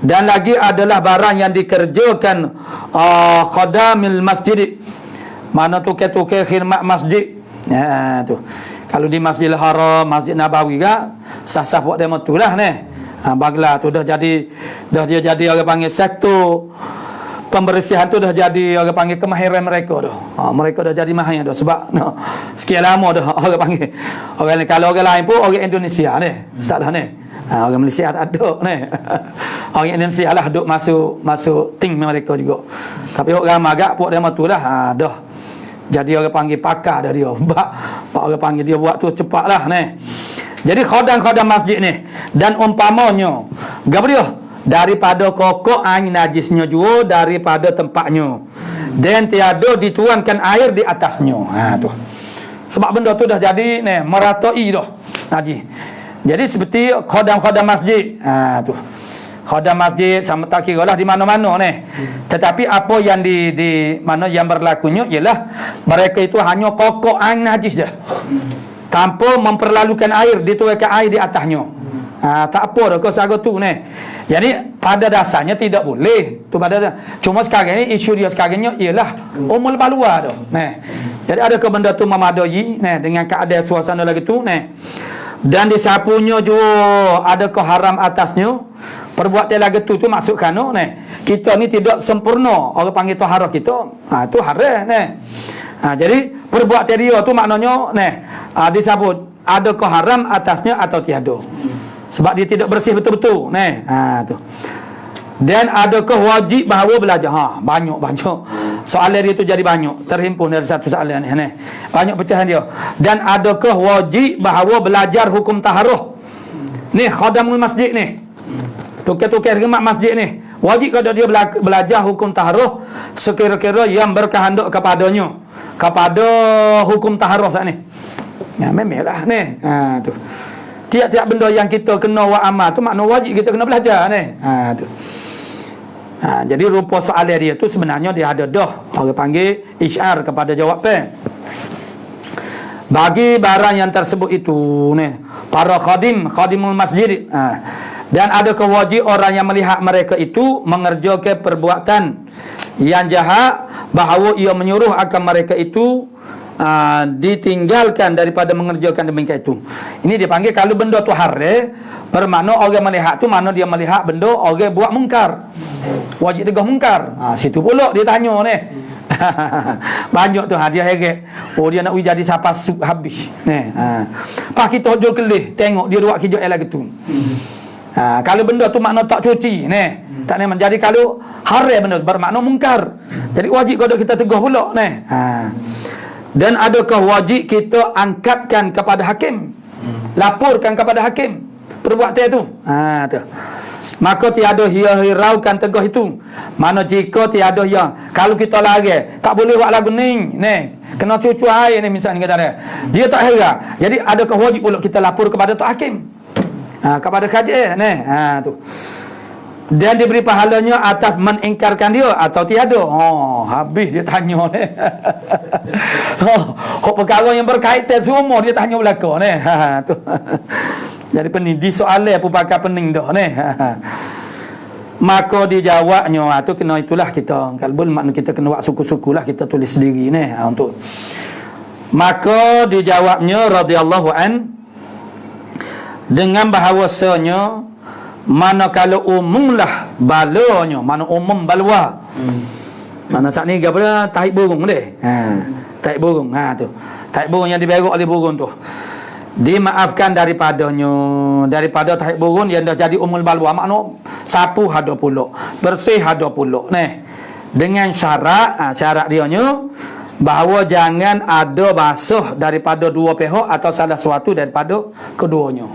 Dan lagi adalah barang yang dikerjakan khadamil masjid. Mana tukar-tukar khidmat masjid. Tu. Kalau di Masjidil Haram, Masjid Nabawi kan, sah-sah buat demo tu lah ni. Baglah tu dah dia jadi orang panggil sektor pembersihan tu, dah jadi orang panggil kemahiran mereka dah. Mereka dah jadi mahir dah sebab sekian lama dah orang panggil. Orang ni, kalau orang lain pun orang Indonesia ni. Salah ni. Orang Malaysia tak ada ni. Orang Indonesia lah duk masuk tim mereka juga. Tapi orang ramai agak buat demo tu lah. Dah. Jadi orang panggil pakar dah dia. Pak orang panggil dia buat tu cepat lah ni. Jadi khadam masjid ni. Dan umpamanya, apa dia? Daripada kokok air najisnya juga daripada tempatnya. Dan tiada dituangkan air di atasnya. Tu. Sebab benda tu dah jadi ni, meratai dah najis. Jadi seperti khadam masjid. Tu. Khadam masjid sama tak kira lah di mana-mana ni. Tetapi apa yang di mana yang berlakunya ialah mereka itu hanya kokok air najis je. Tanpa memperlalukan air, dituangkan air di atasnya. Tak apa dah kau tu ni. Jadi pada dasarnya tidak boleh. Tu pada dasarnya. Cuma sekarang ni isu dia sekarangnya ialah umul balwa dah. Jadi adakah benda tu memadai dengan keadaan suasana lagi tu ni. Dan disapunya juga adakah haram atasnya perbuatan lagu tu maksudkan kita ni tidak sempurna, orang panggil taharah kita tu haram jadi perbuatan dia tu maknanya disebut adakah haram atasnya atau tiada sebab dia tidak bersih betul-betul tu. Dan adakah wajib bahawa belajar? Banyak soalan dia tu jadi banyak, terhimpun dari satu soalan ni. Banyak pecahan dia. Dan adakah wajib bahawa belajar hukum taharah? Ni khadamul masjid ni, tukar-tukar gemak masjid ni, wajib kalau dia belajar hukum taharah sekira-kira yang berkehendak kepada hukum taharah saat ni. Memanglah ni. Tu. Tiap-tiap benda yang kita kena wa amal tu makna wajib kita kena belajar ni. Tu. Jadi rupa soalan dia tu sebenarnya dia ada dah. Orang panggil isyar kepada jawapan. Bagi barang yang tersebut itu ni, para khadimul masjid, dan ada kewajib orang yang melihat mereka itu mengerjakan perbuatan yang jahat, bahawa ia menyuruh akan mereka itu ditinggalkan daripada mengerjakan demikian itu. Ini dipanggil kalau benda tu haram, bermakna orang melihat tu mana dia melihat benda orang buat mungkar, wajib tegah mungkar. Situ pula dia tanya ni. Banyak tu dia heret. Dia nak jadi siapa habis ni. Pas kita hujur kelih tengok dia buat kerja lagu tu. Kalau benda tu makna tak cuci ni, tak ni menjadi kalau haram benda bermakna mungkar. Jadi wajib kalau kita teguh pula ni. Dan adakah wajib kita angkatkan kepada hakim, laporkan kepada hakim perbuatan itu? Tu. Maka tiada hiraukan tegah itu. Mana jika tiada yang kalau kita lari tak boleh buat lagu ni kena cucu air ni misalnya kata dia tak hira. Jadi adakah wajib pula kita lapor kepada tok hakim, kepada kaji ni. Tu. Dan diberi pahalanya atas mengingkarkan dia atau tiada. Habis dia tanya ni. Perkara yang berkaitan semua dia tanya belakang ni. Tu. Jadi pening di soalan pun pakai pening dah ni. Maka dijawabnya tu kena itulah kita. Kalau makna kita kena buat suku-suku lah, kita tulis sendiri ni untuk. Maka dijawabnya radhiyallahu an dengan bahawasanya mana kalau umumlah balanya, mana umum balwa. Mana saat ni apa tahi burung deh. Tahi burung tu. Tahi burung yang diberok oleh burung tu. Dimaafkan daripada tahi burung yang dah jadi umul balwa, makna sapu ada pula, bersih ada pula. Dengan syarat dia bahawa jangan ada basuh daripada dua pihak atau salah suatu daripada keduanya.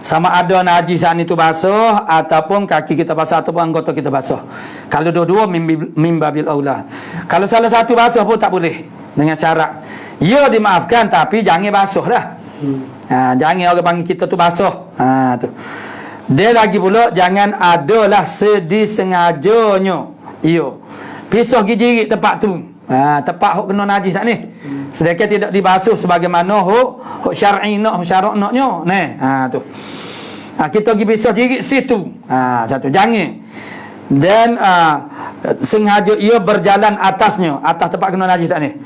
Sama ada najisan itu basuh ataupun kaki kita basuh ataupun anggota kita basuh. Kalau dua-dua mimbabil aula. Kalau salah satu basuh pun tak boleh, dengan syarat ia dimaafkan tapi jangan basuh dah. Jangan orang panggil kita tu basuh. Tu. Dia lagi pula jangan adalah sedisengajanya ia pisah gigi tempat tu. Tempat hok kena najis ni. Sedangkan tidak dibasuh sebagaimana hok syar'i nak, hok syarak naknya. Tu. Kita pergi pisah gigi situ. Satu jangan. Dan sengaja ia berjalan atas tempat kena najis ni.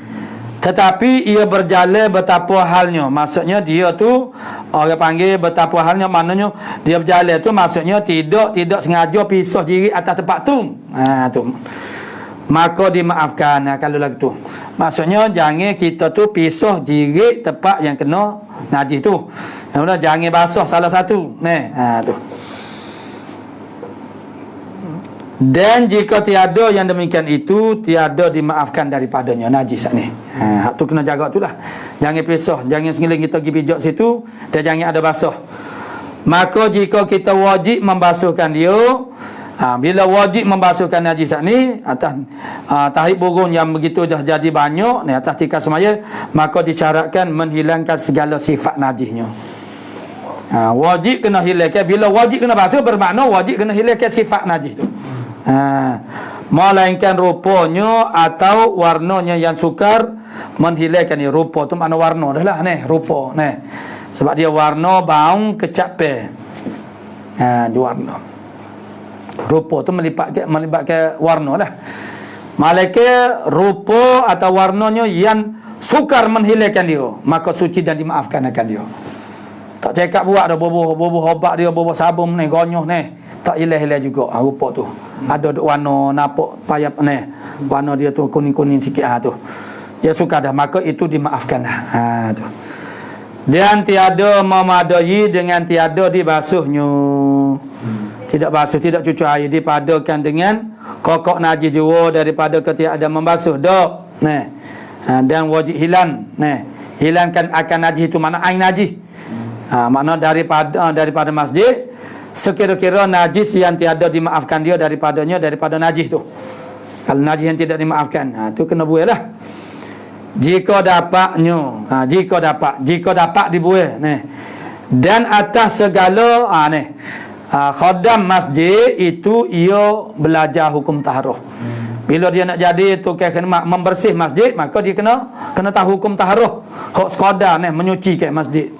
Tetapi ia berjalan betapa halnya. Maksudnya dia tu orang panggil betapa halnya, maknanya dia berjalan tu maksudnya tidak sengaja pisah gigi atas tempat tu. Tu. Maka dimaafkan kalau lagu tu. Maksudnya jangan kita tu pisah gigi tempat yang kena najis tu. Kemudian jangan basuh salah satu. Tu. Dan jika tiada yang demikian itu, tiada dimaafkan daripadanya najis ni. Hak tu kena jaga tu lah. Jangan pisah, jangan sengiling kita pergi pijak situ dan jangan ada basuh. Maka jika kita wajib membasuhkan dia, bila wajib membasuhkan najis ni atas tahi burung yang begitu dah jadi banyak ni atas tikar semaya, maka disyaratkan menghilangkan segala sifat najisnya. Wajib kena hilangkan. Bila wajib kena basuh bermakna wajib kena hilangkan sifat najis tu. Melainkan rupanya atau warnanya yang sukar, menghilangkan ni. Rupa tu makna warna dah lah ni, rupa ni. Sebab dia warna baung kecape. Dia warna. Rupa tu melibatkan warna lah. Malaikat rupa atau warnanya yang sukar menghilangkan dia, maka suci dan dimaafkan akan dia. Tak cakap buat dah boboh obat dia, boboh sabun ni, gonyoh ni, tak hilang-hilang juga rupa tu. Ada warna nampak payap ni, warna dia tu kuning-kuning sikit tu. Dia suka dah, maka itu dimaafkan lah. Tu. Dan tiada memadai dengan tiada dibasuhnya. tidak basuh, tidak cuci air, dipadakan dengan kokok najis jua daripada ketiadaan membasuh. Dok. Dan wajib hilang. Hilangkan akan najis itu mana air najis. Makna daripada masjid sekira-kira najis yang tiada dimaafkan dia daripada najis tu. Kalau najis yang tidak dimaafkan, tu kena buai lah. Jika dapat dibuai. Dan atas segala khadam masjid itu ia belajar hukum taharah. Bila dia nak jadi tu kena membersih masjid, maka dia kena tahu hukum taharah. Hak sekadar menyuci ke masjid.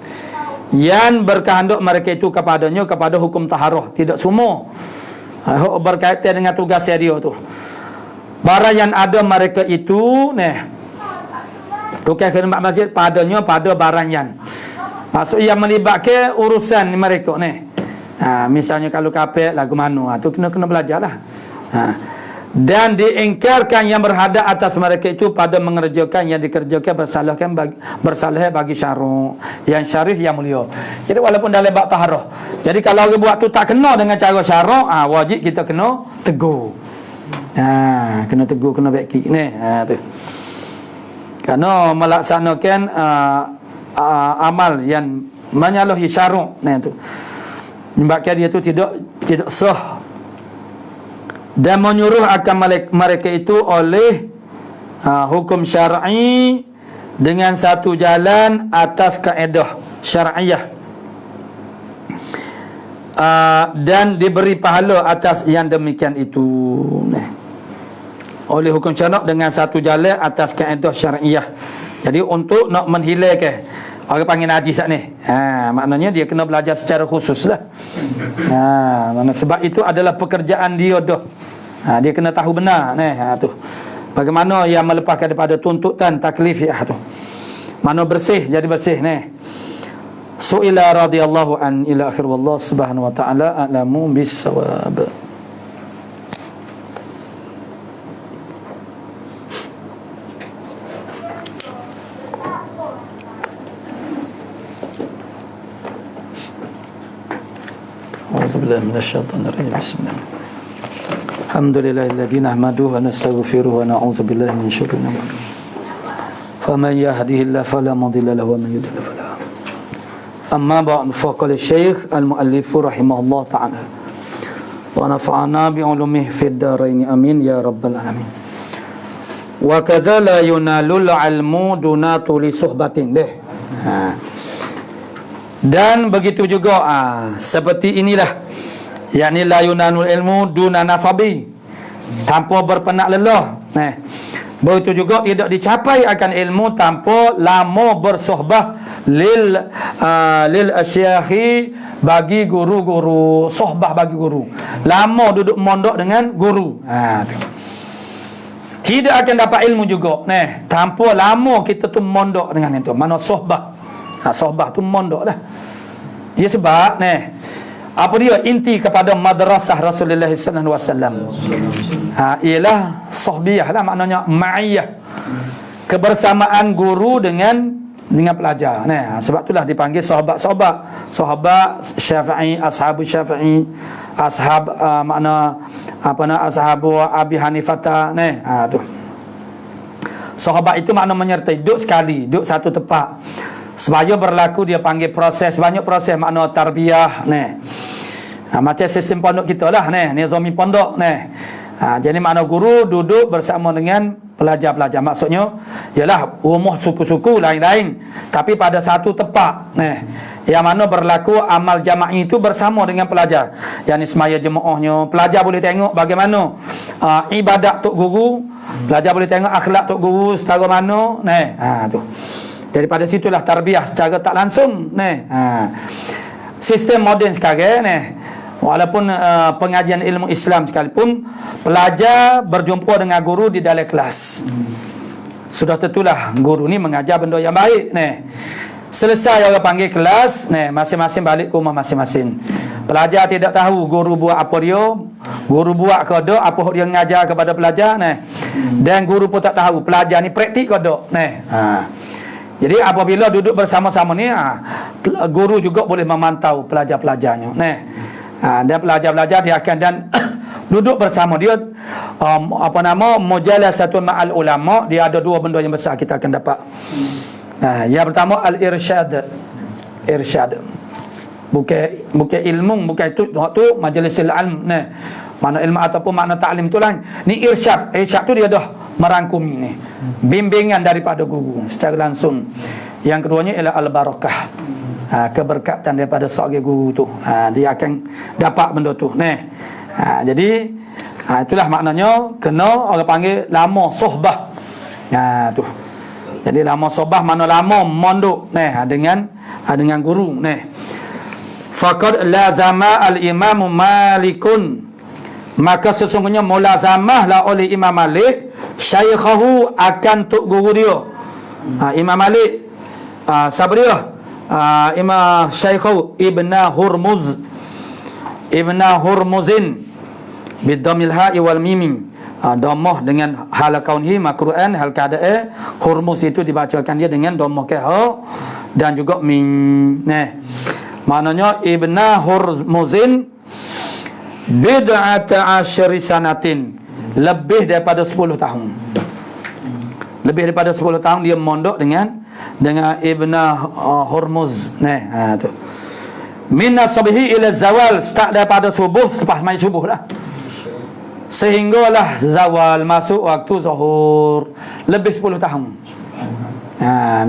Yang berkehendak mereka itu kepada hukum taharah, tidak semua. Hak berkaitan dengan tugas dia tu. Barang yang ada mereka itu tukar khidmat masjid pada barang yang maksud yang melibatkan urusan mereka misalnya kalau kapek lagu mana tu kena belajarlah. Dan diingkarkan yang berhadap atas mereka itu pada mengerjakan yang dikerjakan bersalah bagi syaruk yang syarif yang mulia. Jadi walaupun dalam bab taharah, jadi kalau orang buat tu tak kena dengan cara syaruk, wajib kita kena tegur. Kena tegur, kena baiki tu. Kerana melaksanakan amal yang menyalahi syaruk tu. Menyebabkan dia tu tidak sah. Dan menyuruh akan mereka itu oleh hukum syar'i dengan satu jalan atas kaedah syar'iyah, dan diberi pahala atas yang demikian itu oleh hukum syar'i dengan satu jalan atas kaedah syar'iyah. Jadi untuk nak menghilangkan orang panggil najis maknanya dia kena belajar secara khusus lah. Sebab itu adalah pekerjaan dia dah. Dia kena tahu benar tu. Bagaimana yang melepaskan daripada tuntutan taklifiah tu. Mana bersih jadi bersih Su'ila radhiyallahu an ila akhir, wallahu subhanahu wa ta'ala a'lamu bis-shawab. A'udzubillahi minasyaitonir rajim. Bismillah. Alhamdulillahilladzi nahmaduhu wa nastaghfiruhu wa na'udzu billahi min syururi anfusina. Faman yahdihillahu fala mudilla lahu wa man yudlil fala. Amma ba'd, faqala Syekh al-Muallif rahimahullah ta'ala. Wa nafa'ana bi 'ulumihi fid dharain amin ya rabbal alamin. Wa kadza la yunalul 'ilmu dunatu li suhbatin Dan begitu juga seperti inilah, yakni la yunanul ilmu duna nasabi, tanpa berpenak lelah. Begitu juga tidak dicapai akan ilmu tanpa lama bersohbah lil asyakhi, bagi guru-guru, sohbah bagi guru, lama duduk mondok dengan guru. Tidak akan dapat ilmu juga tanpa lama kita tu mondok dengan itu. Mana sohbah? Sohbah tu mondok dah. Dia sebab apa dia inti kepada madrasah Rasulullah sallallahu alaihi wasallam. Ialah sohbiyah lah, maknanya ma'iyah, kebersamaan guru dengan pelajar. Sebab itulah dipanggil sahabat Syafi'i, ashabu Syafi'i, ashab ashabu Abi Hanifah. Tu. Sahabat itu makna menyertai, duduk sekali, duduk satu tempat. Supaya berlaku dia panggil proses, banyak proses, makna tarbiyah macam sistem pondok kita lah nizami pondok jadi makna guru duduk bersama dengan pelajar-pelajar, maksudnya ialah rumah suku-suku lain-lain tapi pada satu tempat yang mana berlaku amal jama'i itu bersama dengan pelajar, yang semaya jemaahnya, pelajar boleh tengok bagaimana ibadat tok guru, pelajar boleh tengok akhlak tok guru setara mana tu. Daripada situlah tarbiyah secara tak langsung sistem moden sekarang walaupun pengajian ilmu Islam sekalipun, pelajar berjumpa dengan guru di dalam kelas. Sudah tentulah guru ni mengajar benda yang baik selesai orang panggil kelas masing-masing balik ke rumah masing-masing. Pelajar tidak tahu guru buat apa dia, guru buat ke tak apa dia mengajar kepada pelajar dan guru pun tak tahu pelajar ni praktik ke tak Jadi apabila duduk bersama-sama ni guru juga boleh memantau pelajar-pelajarnya Dia belajar dia akan dan duduk bersama dia, mujalasatul ma'al ulama. Dia ada dua benda yang besar kita akan dapat. Yang pertama al-irsyad. Irsyad. Bukan ilmu, bukan itu majlisul ilm. Mana ilmu ataupun makna ta'lim tu lah. Ni irsyad. Irsyad tu dia dah merangkumi ni. Bimbingan daripada guru secara langsung. Yang keduanya ialah al-barakah. Keberkatan daripada seorang guru tu. Dia akan dapat benda tu. Jadi itulah maknanya kena orang panggil lama sohbah. Tu. Jadi lama sohbah mana lama mondok dengan guru. Faqad lazama al-imam Malikun, maka sesungguhnya mulazamahlah oleh Imam Malik syaikhahu akan tuk guru dia. Imam Malik siapa dia? Imam Syaikhu Ibn Hurmuzin bidamil ha'i wal miming. Dhammah dengan hal kaunhi makru'an, hal keadaan Hurmuz itu dibacakan dia dengan dhammah ha dan juga mim. Maknanya Ibn Hurmuzin bid'ata asyri sanatin, lebih daripada 10 tahun. Lebih daripada 10 tahun dia mondok dengan Ibn Hurmuz. Tu. Min asbihi ila zawal, start daripada subuh, selepas mai subuh lah. Sehinggalah zawal, masuk waktu zuhur. Lebih 10 tahun.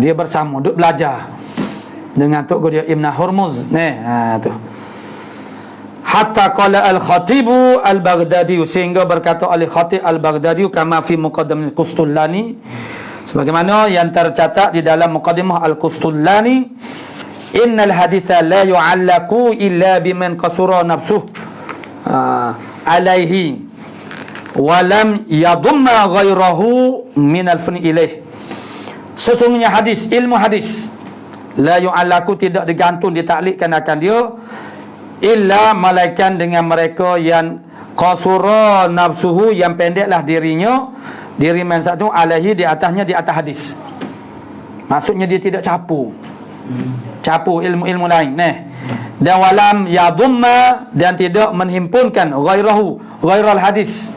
Dia bersama, duduk belajar dengan tok dia Ibn Hurmuz. Tu. Hatta qala al-Khatibu al-Baghdadi, sehingga berkata oleh Khatib al-Baghdadi kama fi muqaddimah Qustullani, sebagaimana yang tercatat di dalam muqaddimah al-Qustullani, innal haditha la yu'allaqu illa biman qasura nafsuh alaihi wa lam yadumma ghairahu min al-fani ilaih. Sesungguhnya hadis, ilmu hadis la yu'allaqu, tidak digantung, ditaklikkan akan dia, illa malaikan dengan mereka yang qasura nafsuhu, yang pendeklah dirinya, diri man satu alaihi, di atasnya, di atas hadis. Maksudnya dia tidak capu ilmu-ilmu lain. Dan walam yadumma, dan tidak menghimpunkan ghairal hadis,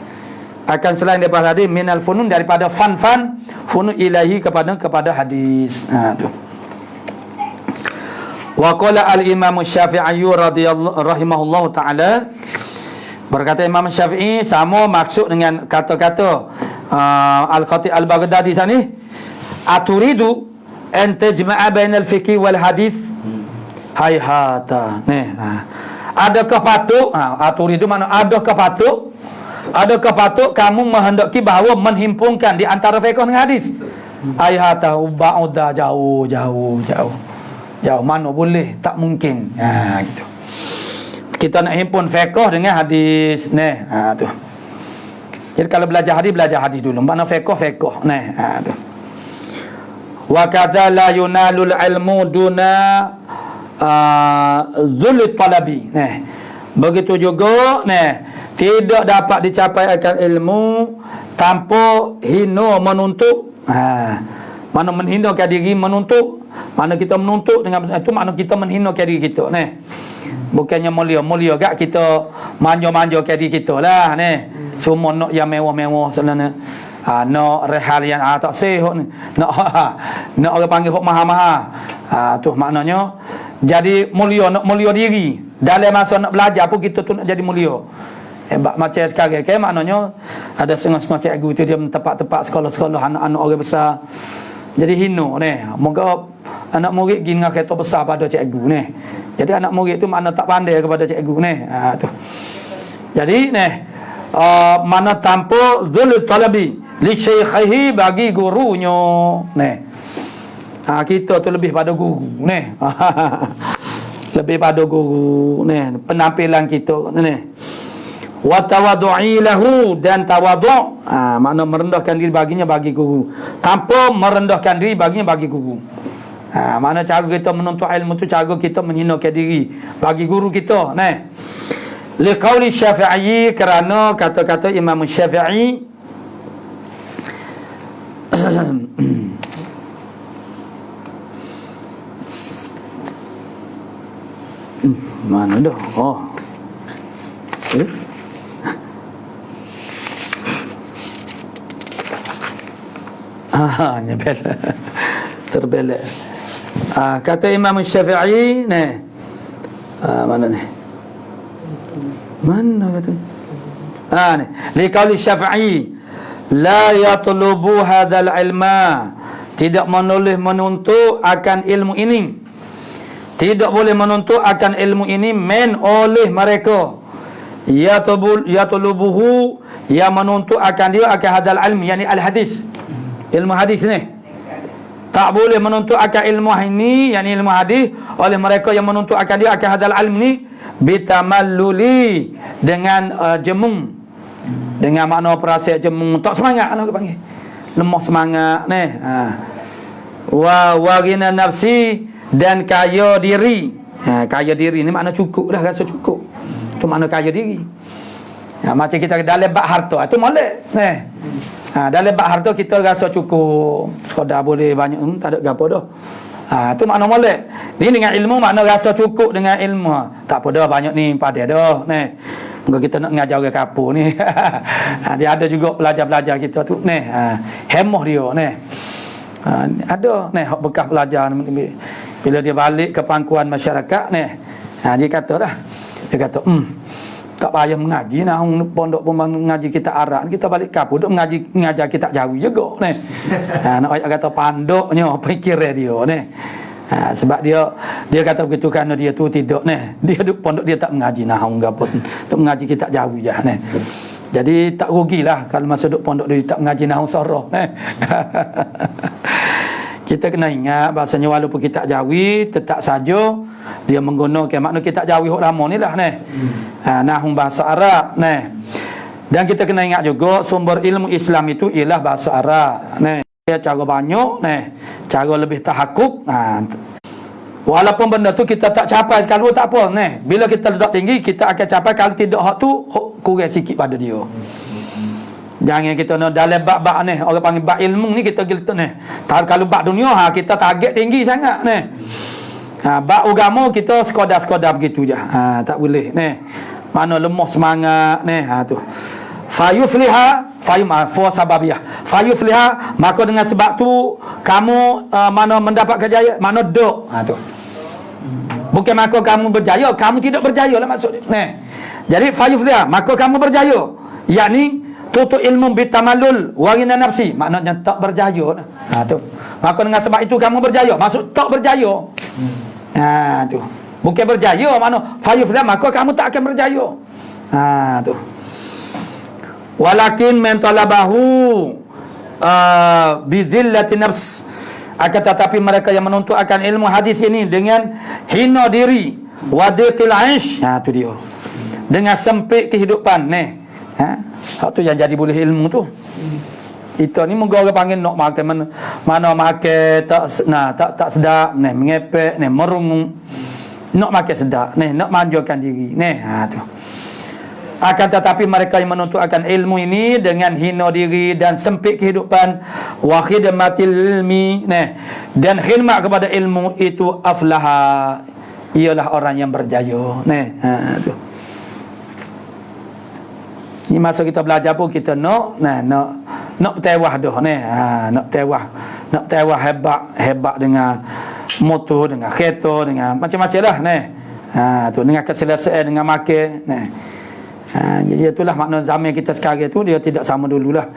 akan selain daripada hadis, minal funun, daripada funun ilahi kepada hadis. Tu. Wa qala al-Imam Syafi'i rahimahullahu ta'ala, berkata Imam Syafi'i sama maksud dengan kata-kata Al-Khatib Al-Baghdadi sini, aturidu an tajma'a bainal fiqh wal hadis, hayhata. Adakah patut, aturidu mana adakah patut kamu menghendaki bahawa menghimpunkan di antara fiqh dengan hadis? Hayhata, ba'uda, jauh, mana boleh, tak mungkin. Gitu. Kita nak himpun fiqh dengan hadis. Tu. Jadi kalau belajar hadis dulu. Mana fiqh. Tu. Wa kadza la yunalul ilmu duna zulit talabi. Begitu juga tidak dapat dicapai akan ilmu tanpa hina menuntut. Mana menghinakan diri menuntut, mana kita menuntut dengan itu, mana kita menghinakan diri kita. Bukannya mulia gak kita manja diri kita lah. Semua nak yang mewah-mewah sebenarnya. Nak rehal yang tak sihat ni. Nak orang panggil hok mahal-mahal. Tu maknanya jadi mulia, nak mulia diri. Dalam masa nak belajar pun kita tu nak jadi mulia. Hebat macam sekarang kan, maknanya ada setengah-setengah cikgu tu dia tempat-tempat sekolah-sekolah anak-anak orang besar. Jadi hino moga anak murid pergi dengan kereta besar pada cikgu Jadi anak murid tu makna tak pandai kepada cikgu tu. Jadi mana tanpa zul talabi li syaikhihi, bagi gurunya. Kita tu lebih pada guru lebih pada guru penampilan kita wa tawaddu'i lahu, dan tawaddu' makna merendahkan diri baginya bagi guru, tanpa merendahkan diri baginya bagi guru. Mana cara kita menuntut ilmu tu, cara kita menghinakan diri bagi guru kita. Liqauli Syafi'i, kerana kata-kata Imam Syafi'i mana dah? Nyebel. Terbelak. Kata Imam Syafi'i ni. Mana ni? Mana kata? Ni. Liqauli Syafi'i la yatlubu hadzal ilma. Tidak menuntut akan ilmu ini. Tidak boleh menuntut akan ilmu ini men oleh mereka. Yatlubuhu, yang menuntut akan dia akan hadzal ilm, yakni al-hadis. Ilmu hadis ni tak boleh menuntut akan ilmu ini, yakni ilmu hadis, oleh mereka yang menuntut akan dia akan hadzal ilm ni bitamalluli, dengan jemung, dengan makna perasaan jemung, tak semangat lah kita panggil, lemah semangat ni. Wa ghina nafsi, dan kaya diri. Kaya diri ni makna cukup dah, rasa cukup, tu makna kaya diri. Macam kita dalam bab harta tu molek ni. Dalam bab harta kita rasa cukup, sekadar boleh banyak, tak ada gapo dah. Tu makna molek. Ni dengan ilmu makna rasa cukup dengan ilmu. Tak apa dah banyak ni pada dah ni. Moga kita nak mengajar orang kapur ni. Dia ada juga pelajar-pelajar kita tu ni. Hemah dia ni. Ada ni hak bekas pelajar ni. Bila dia balik ke pangkuan masyarakat ni, dia kata dah. Dia kata, tak payah mengaji nah pondok pun mengaji kita Arab, kita balik kapur duk mengajar kita Jawi juga ni. Nak ayat kata pandoknya fikir dia ni. Sebab dia kata begitu kerana dia tu tidak ni. Dia duk pondok dia tak mengaji nahwu gapo, duk mengaji kita Jawi je ni. Jadi tak rugilah kalau masa duk pondok dia tak mengaji nahwu sarah ni. Kita kena ingat bahasanya walaupun kitab Jawi tetap saja dia menggunakan makna kitab Jawi hok lama ni lah ni. Nahwu bahasa Arab ni. Dan kita kena ingat juga sumber ilmu Islam itu ialah bahasa Arab ni. Dia cara banyak ni, cara lebih tahakkuk. Walaupun benda tu kita tak capai sekali tak apa ni. Bila kita letak tinggi kita akan capai, kalau tidak hak tu hok kurang sikit pada dia. Jangan kita nak dalam bab-bab ni, orang panggil bab ilmu ni kita gitu ni. Kalau bab dunia kita target tinggi sangat ni. Bab agama kita sekadar begitu je. Tak boleh ni. Mana lemah semangat ni tu. Fayufliha sababiyah. Fayufliha, maka dengan sebab tu kamu mana mendapat kejayaan, mana dok tu. Bukan maka kamu berjaya, kamu tidak berjaya lah maksud ni. Jadi fayufliha, maka kamu berjaya. Yakni tutu ilmu bitamallul wa ghina nafsi, maknanya tak berjaya. Tu. Maka dengan sebab itu kamu berjaya, maksud tak berjaya. Tu. Bukan berjaya makna fayuflah maka kamu tak akan berjaya. Tu. Walakin man talabahu bizillati nafs, akan tetapi mereka yang menuntut akan ilmu hadis ini dengan hina diri wa diqil aish. Tu dia. Dengan sempit kehidupan ni. Hak tu yang jadi boleh ilmu tu. Itu ni moga orang panggil nak makan mana makan tak sedap ni, mengepek ni, merungu. Nak makan sedap ni, nak manjakan diri ni. Tu. Akan tetapi mereka yang menuntut akan ilmu ini dengan hina diri dan sempit kehidupan, wa khidmatil ilmi ni, dan khidmat kepada ilmu itu aflaha, ialah orang yang berjaya ni. Tu. Ni masa kita belajar pun kita nak tewah dah ni. Nak tewah hebat dengan motor, dengan kereta, dengan macam-macam lah ni. Tu dengan keselesaan, dengan makan ni. Jadi itulah makna zaman kita sekarang tu dia tidak sama dululah.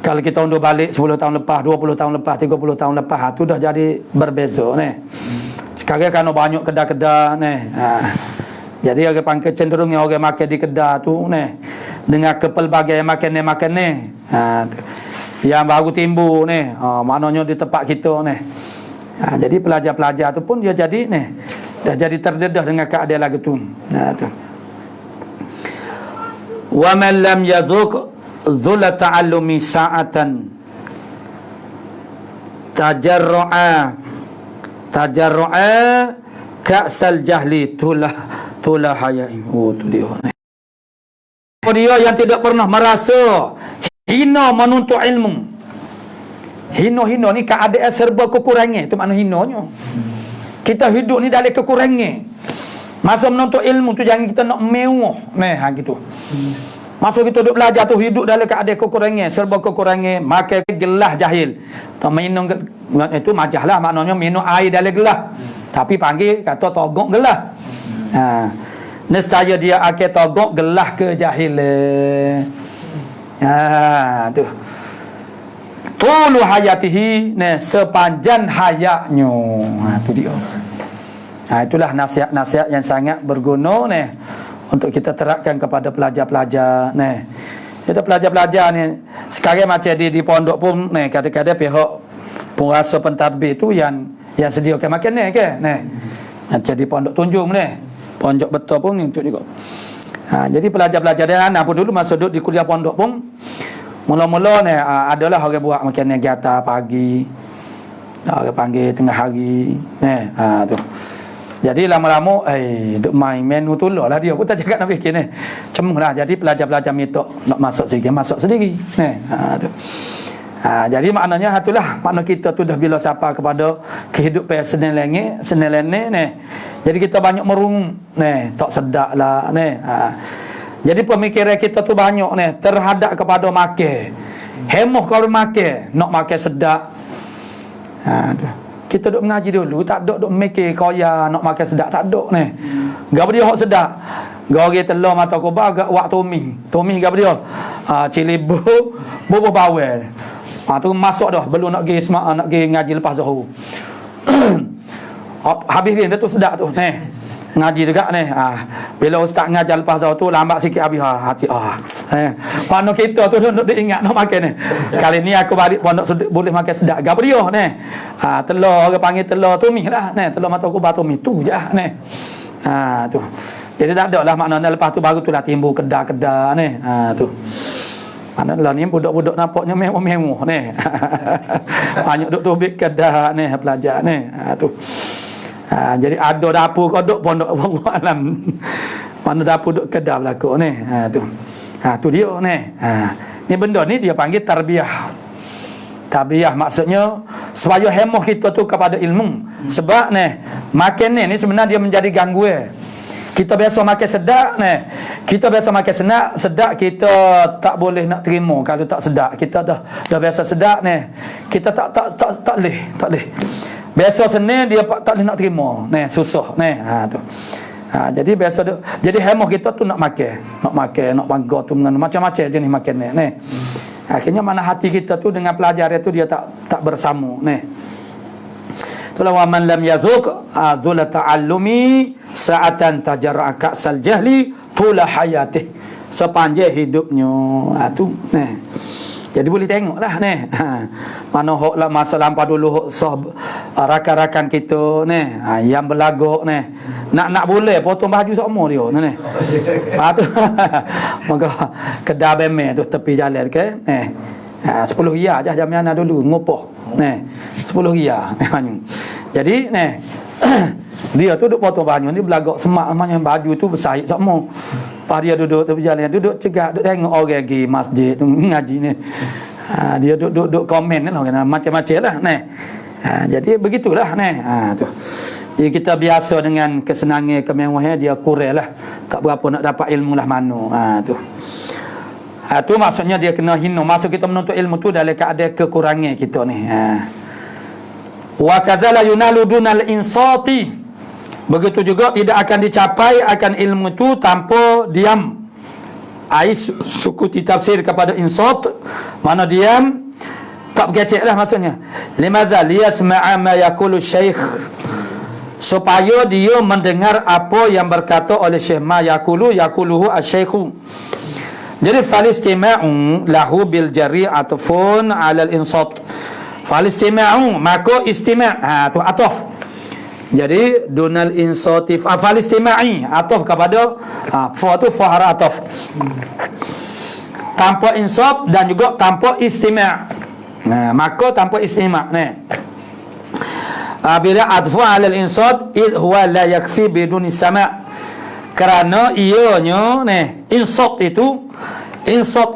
Kalau kita undur balik 10 tahun lepas, 20 tahun lepas, 30 tahun lepas, tu dah jadi berbeza ni. Sekarang kan banyak kedai-kedai ni. Jadi orang panggil cenderung yang orang makan di kedai tu ni, dengan kepelbagaian makan ni. Yang baru timbul ni, maknanya di tempat kita ni. Jadi pelajar-pelajar tu pun dia jadi ni, dah jadi terdedah dengan keadaan lagu tu. Tu. Wa man lam yadhuq dhul ta'allumi sa'atan tajarru'a ka'sal jahli tulah hayain. Tu dia. Dia yang tidak pernah merasa hina menuntut ilmu. Hina ni keadaan serba kekurangan, itu makna hinanya. Kita hidup ni dalam kekurangan. Masa menuntut ilmu tu jangan kita nak mewah. Gitu. Masa kita duduk belajar tu hidup dalam keadaan kekurangan, serba kekurangan, makan gelas jahil. Tak minum itu majahlah, maknanya minum air dalam gelas. Tapi panggil kata togok gelas. Nescaya dia akan togok gelas ke jahil. Tu. Tulu hayatihi, sepanjang hayatnya. Tu dia. Itulah nasihat-nasihat yang sangat berguna untuk kita terapkan kepada pelajar-pelajar. Kita pelajar-pelajar ni sekarang macam di pondok pun kadang-kadang pihak penguasa pentadbir tu yang sediakan makan ke. Macam di pondok Tunjung pondok betul pun itu juga. Jadi pelajar-pelajar dan anak pun dulu masa duduk di kuliah pondok pun mula-mula adalah orang buat makan kegiatan pagi. Orang panggil tengah hari. Tu. Jadi lama-lama duk main menu tu lah dia pun tak cakap nak fikir cemulah. Jadi pelajar-pelajar minta nak masak sendiri. Tu. Jadi maknanya itulah makna kita tu dah bila sapa kepada kehidupan senelenge jadi kita banyak merungu tak sedap lah jadi pemikiran kita tu banyak terhadap kepada makan. Hemoh kalau makan, nak makan sedap. Tu. Kita duk mengaji dulu, tak duk mikir kaya nak makan sedap, tak duk Gap dia hok sedap. Goreng telur mata koba agak wak tomi gap dia. Cili bubuh bawel. Tu masuk dah belum nak pergi ngaji lepas Zuhur. Habis dia tu sedap tu ngaji juga bila ustaz ngajar lepas Zuhur tu lambat sikit habis hati panu kita tu duk ingat nak makan kali ni aku balik pondok boleh makan sedap gapo dia telur orang panggil telur tumi lah telur mata kubah tumi tu je tu jadi tak ada lah maknanya lepas tu baru tu dah timbul kedah-kedah tu maknanya ni budak-budak nampaknya mewah-mewah banyak duk tubik kedah pelajar tu. Jadi ada dapur kodok pondok alam. Mana dapur duk kedai berlaku tu. Tu dia ni benda ni dia panggil tarbiyah. Tarbiyah maksudnya supaya hemoh kita tu kepada ilmu. Sebab makan ni sebenarnya dia menjadi gangguan. Kita biasa makan sedap kita biasa makan sedap kita tak boleh nak terima kalau tak sedap. Kita dah biasa sedap kita tak leh. Biasa senang dia tak boleh nak terima. Susah tu. Jadi biasa dia, jadi hemoh kita tu nak makan, nak bangga tu macam-macam jenis makan Akhirnya mana hati kita tu dengan pelajaran tu dia tak bersama Itulah wa man lam yazuq adzul ta'allumi sa'atan tajarra ka'sal jahli tula hayatih. Sepanjang hidupnya. Tu jadi boleh tengoklah mana hok lah masa lampau dulu hok rakan-rakan kita yang berlagak nak boleh potong baju semua dia tu maka kedai bemer tu tepi jalan ke 10 riyal je jamiana dulu ngopoh 10 riyal jadi dia tu duk potong baju ni belagak semak macam baju tu bersahit semua. Pas dia duduk tepi jalan, duduk cegak, duduk tengok orang pergi masjid tu ngaji dia duduk komen lah macam-macam lah jadi begitulah tu. Jadi kita biasa dengan kesenangan kemewahan dia kurang lah. Tak berapa nak dapat ilmu lah mana tu. Tu maksudnya dia kena hina. Masa kita menuntut ilmu tu dalam keadaan kekurangan kita wa kadzala yunalu dunal insati. Begitu juga tidak akan dicapai akan ilmu itu tanpa diam. Suku tafsir kepada insat mana diam tak berkecek lah maksudnya. Limadha liyasma'a ma yaqulu syekh, supaya dia mendengar apa yang berkata oleh syekh. Ma yaquluhu asy-syaikhu. Jadi falistima'u lahu bil jari' atfun 'ala al-insat. Falistima'u maka istima' tu ataf. Jadi dunal insatif falistima'i ataf kepada fa tu fahara ataf. Tanpa insaf dan juga tanpa istima'. Maka tanpa istima' bila atfu 'ala al-insat id huwa la yakfi biduni sama'. Kerana ianya insat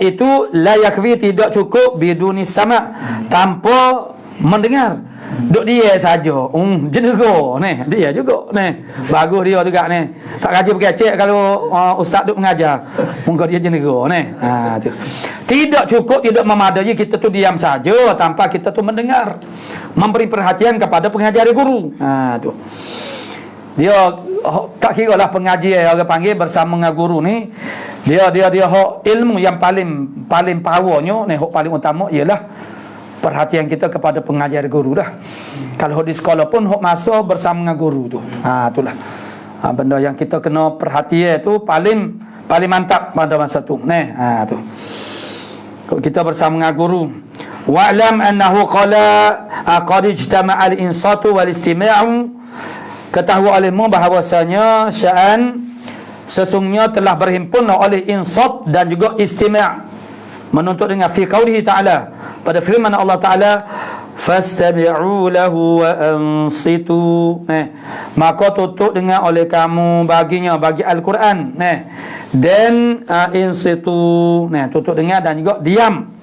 itu la yakfi tidak cukup biduni sama' tanpa mendengar. Duk dia saja. Jenera ni. Dia juga ni. Bagus dia juga ni. Tak rajin berkecek kalau ustaz duk mengajar. Muka dia jenera ni. Tu. Tidak cukup, tidak memadai kita tu diam saja tanpa kita tu mendengar. Memberi perhatian kepada pengajar guru. Tu. Dia tak kira lah pengajar orang panggil bersama dengan guru ni. Dia hok ilmu yang paling powernya ni, hok paling utama ialah perhatian kita kepada pengajar guru dah. Kalau di sekolah pun hok masa bersama dengan guru tu. Itulah. Benda yang kita kena perhatian tu paling mantap pada masa tu. Tu. Kita bersama dengan guru. Wa'lam annahu qala qad ijtama'a al-insatu wal istima'u. Ketahui olehmu bahawasanya sya'an sesungguhnya telah berhimpun oleh insat dan juga istima' menuntut dengan fi qaulihi ta'ala, pada firman Allah Ta'ala, fastabi'u lahu wa ansitu. Maka tutup dengar oleh kamu baginya, bagi Al-Quran. Dan insitu, tutup dengar dan juga diam.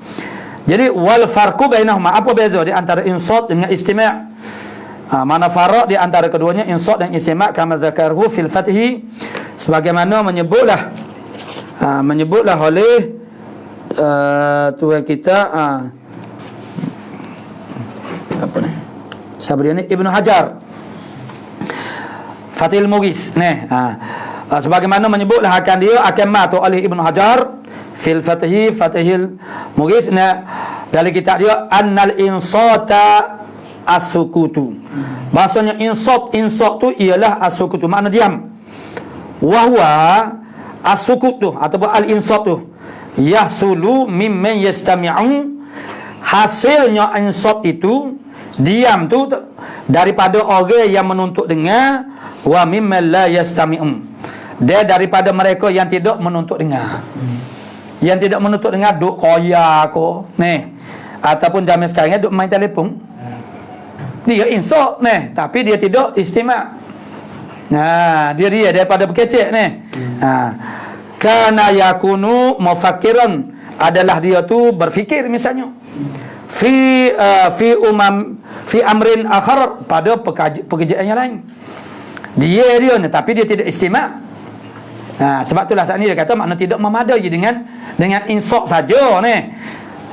Jadi wal farqu bainahuma, apa beza di antara insat dengan istima'? Mana farak di antara keduanya, insat dan istima', kama zakarhu fil fathi, sebagaimana menyebutlah oleh tuan kita apa ni? Sabar ni Ibnu Hajar Fathul Mughis sebagaimana menyebutlah akan dia akan matu oleh Ibnu Hajar fil Fathul Mughis dari kitab dia annal insata as-sukutu. Maksudnya insat tu ialah as-sukutu, makna diam. Wa huwa as-sukut tu ataupun al-insat tu yahsulu mimman yastami'u, hasilnya insat itu, diam tu, daripada orang yang menuntut dengar, wa mimman la yastami'u, dia daripada mereka yang tidak menuntut dengar. Yang tidak menuntut dengar duk koya ko ataupun zaman sekarang duk main telefon. Dia insat tapi dia tidak istima'. Dia daripada berkecek kana yakunu mufakkiran, adalah dia tu berfikir misalnya fi amrin akhar, pada pekerjaan yang lain. Dia ni tapi dia tidak istima'. Sebab itulah saat ni dia kata makna tidak memadai dengan insat saja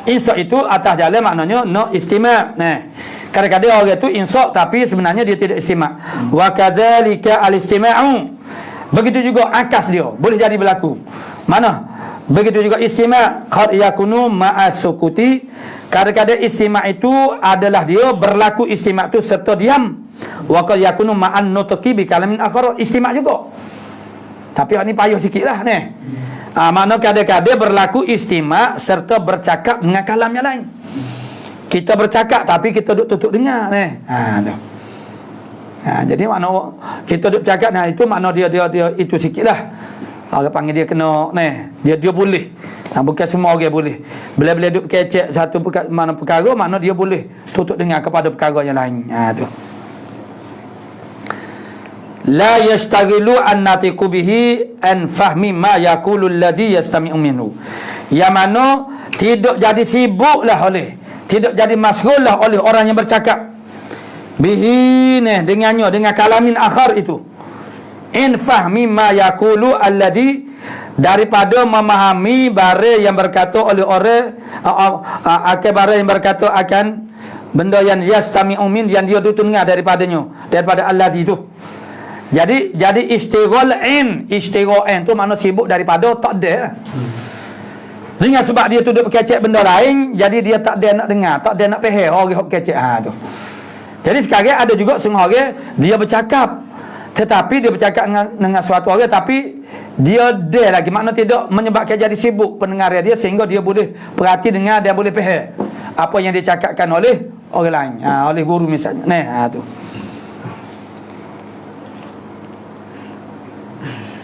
Insat itu atas jalan maknanya no istima'. Kadang-kadang orang tu insat tapi sebenarnya dia tidak istima'. Wa kadzalika al-istima'u, begitu juga akas dia boleh jadi berlaku. Mana? Begitu juga istima' qad yakunu ma'as-sukuti, kadang-kadang istima' itu adalah dia berlaku istima' tu serta diam. Wa qad yakunu ma'an nutqi bi kalamin akhar, istima' juga. Tapi ini payah sikitlah makna kadang-kadang berlaku istima' serta bercakap dengan kalam yang lain. Kita bercakap tapi kita duduk tutup dengar jadi makna kita duduk cakap itu makna dia itu sikitlah. Orang panggil dia kena dia boleh. Bukan semua orang boleh. Bila-bila duduk kecek satu perkara, makna dia boleh tutup dengar kepada perkara yang lain. Tu. La yashtaghilu an natiqu bihi an fahmi ma yaqulu alladhi yastami'u minhu. Yang mana tidak jadi sibuklah tidak jadi masghullah oleh orang yang bercakap bihi dengan kalamin akhar itu, in fahmi ma yaqulu alladhi, daripada memahami barang yang berkata oleh orang barang yang berkata akan benda yang yastami'u min, yang dia dengar daripada alladhi itu. Jadi istighal tu makna sibuk daripada tak ada. Dengan sebab dia tu duduk berkecek benda lain, jadi dia tak ada nak dengar, tak ada nak faham orang berkecek tu. Jadi sekarang ada juga setengah orang dia bercakap, tetapi dia bercakap dengan suatu orang tapi dia lagi makna tidak menyebabkan jadi sibuk pendengar dia, sehingga dia boleh perhati dengar, dia boleh faham apa yang dicakapkan oleh orang lain, oleh guru misalnya. Tu.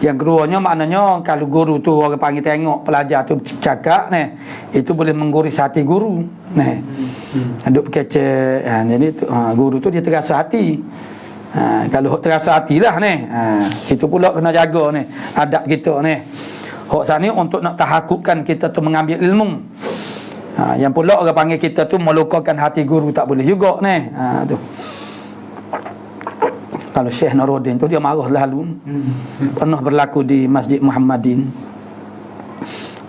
Yang keduanya maknanya kalau guru tu orang panggil tengok pelajar tu cakap itu boleh mengguris hati guru. Duk kecek jadi tu, guru tu dia terasa hati. Kalau terasa hatilah situ pula kena jaga adab kita hok sana untuk nak tahakukkan kita tu mengambil ilmu. Yang pula orang panggil kita tu melukakan hati guru tak boleh juga ni. Tu. Kalau Syekh Nuruddin tu dia marah lalu. Pernah berlaku di Masjid Muhammadin.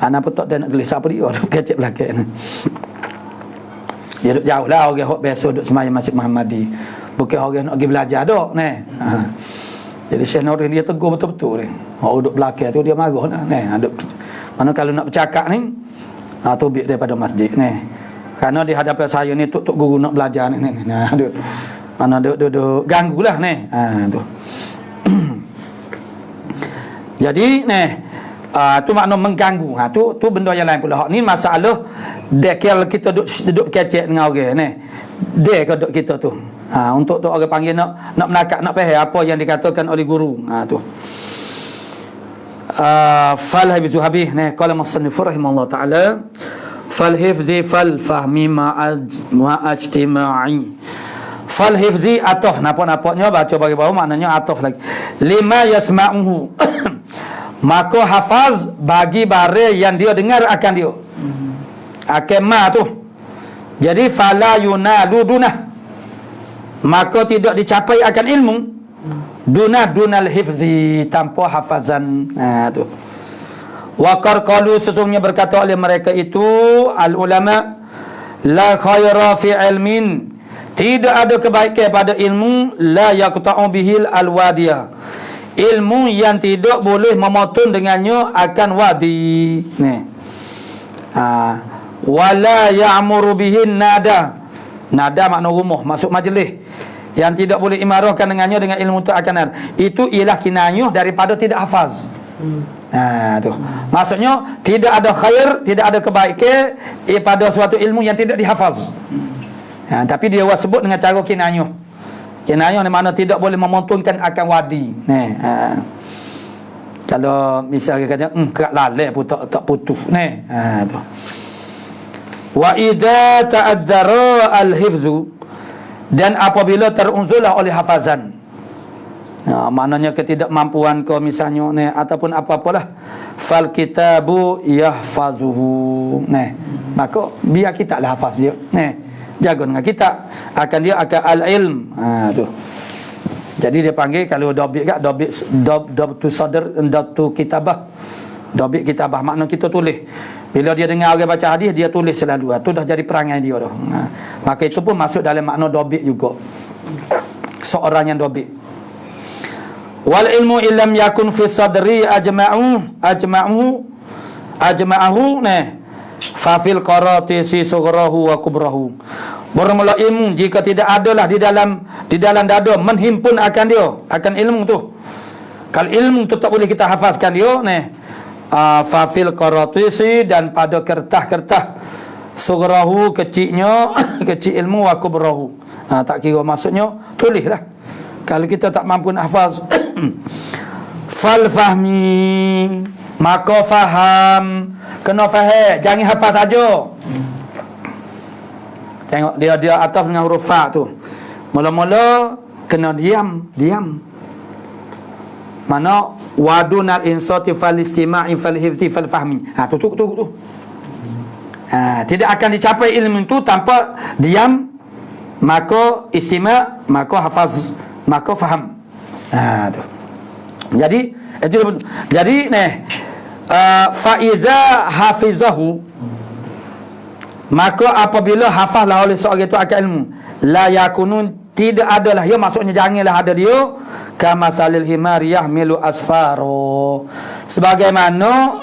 Anak pun tak ada nak gelis apa dia duk kecek belakang ni. Dia duk jauh lah orang hok biasa duk sembahyang Masjid Muhammadi. Bukan orang nak pergi belajar dak ni. Jadi Syekh Nuruddin dia tegur betul-betul ni. Hok duk belakang tu dia marah lah ni. Duk mana kalau nak bercakap ni tobik daripada masjid ni. Kerana di hadapan saya ni tok guru nak belajar ni. Nah, mana duk ganggulah ni. Tu. Jadi ni tu makna mengganggu. Tu benda yang lain pula. Hak ni masalah dekel kita duduk kecek dengan orang ni. Dia ke duk kita tu. Untuk tu orang panggil nak menakak nak faham apa yang dikatakan oleh guru. Tu. Fal hifzu habih ni qala musannif rahimahullah taala fal hifzi fal fahmi ma'ajtima'i. Fal hifzi ataf napa-napanya baca bagi bawah maknanya ataf lagi. Lima yasma'uhu. Maka hafaz bagi bare yang dia dengar akan dia. Akan ma tu. Jadi fala yunalu dunah. Maka tidak dicapai akan ilmu dunal hifzi tanpa hafazan. Tu. Wa qarqalu sesungguhnya berkata oleh mereka itu al ulama la khaira fi ilmin. Tidak ada kebaikan pada ilmu la yaqta'u bihil alwadiyah. Ilmu yang tidak boleh memotong dengannya akan wadi. Ni. Wala ya'muru bihin nada. Nada makna rumah, masuk majlis. Yang tidak boleh imarahkan dengannya dengan ilmu itu akan ada. Itu ialah kinayah daripada tidak hafaz. Tu. Maksudnya tidak ada khair, tidak ada kebaikan pada suatu ilmu yang tidak dihafaz. Tapi dia sebut dengan cara kinayah. Kinayah ni mana tidak boleh memotongkan akan wadi. Kalau misalnya kata kerak lalai pun tak putus ni. Tu. Wa idza ta'adzara al-hifzu, dan apabila terunzurlah oleh hafazan. Maknanya ketidakmampuan kau misalnya ni ataupun apa-apalah, fal kitabu yahfazuhu. Maka biar kita lah hafaz dia. Jaga dengan kita akan dia akan al-ilm. Tu. Jadi dia panggil kalau dobit kat dobtu sadr dobtu kitabah. Dobit kitabah makna kita tulis. Bila dia dengar orang baca hadis dia tulis selalu. Tu dah jadi perangai dia dah. Maka itu pun masuk dalam makna dobit juga. Seorang yang dobit. Wal ilmu illam yakun fi sadri ajma'ahu fa fil qaratisi sughrahu wa kubrahu. Bermula ilmu jika tidak adalah di dalam dada menghimpun akan dia akan ilmu tu. Kalau ilmu tu tak boleh kita hafazkan dia fa fil qaratisi, dan pada kertas-kertas sughrahu kecilnya kecil ilmu wa kubrahu. Tak kira maksudnya tulislah. Kalau kita tak mampu nak hafaz fal fahmi, maka faham, kena faham, jangan hafaz saja. Tengok dia ataf dengan huruf fa tu. Mula-mula kena diam. Mana wadunal insati fal istima'i fal hifzi fal fahmi. Tu. Tidak akan dicapai ilmu itu tanpa diam, maka istima', maka hafaz, maka faham. Tu. Jadi itu fa iza hafizahu, maka apabila hafazlah oleh seorang itu akan ilmu, la yakunun, tidak adalah dia, maksudnya janganlah ada dia kama salil himar yahmilu asfaro, sebagaimana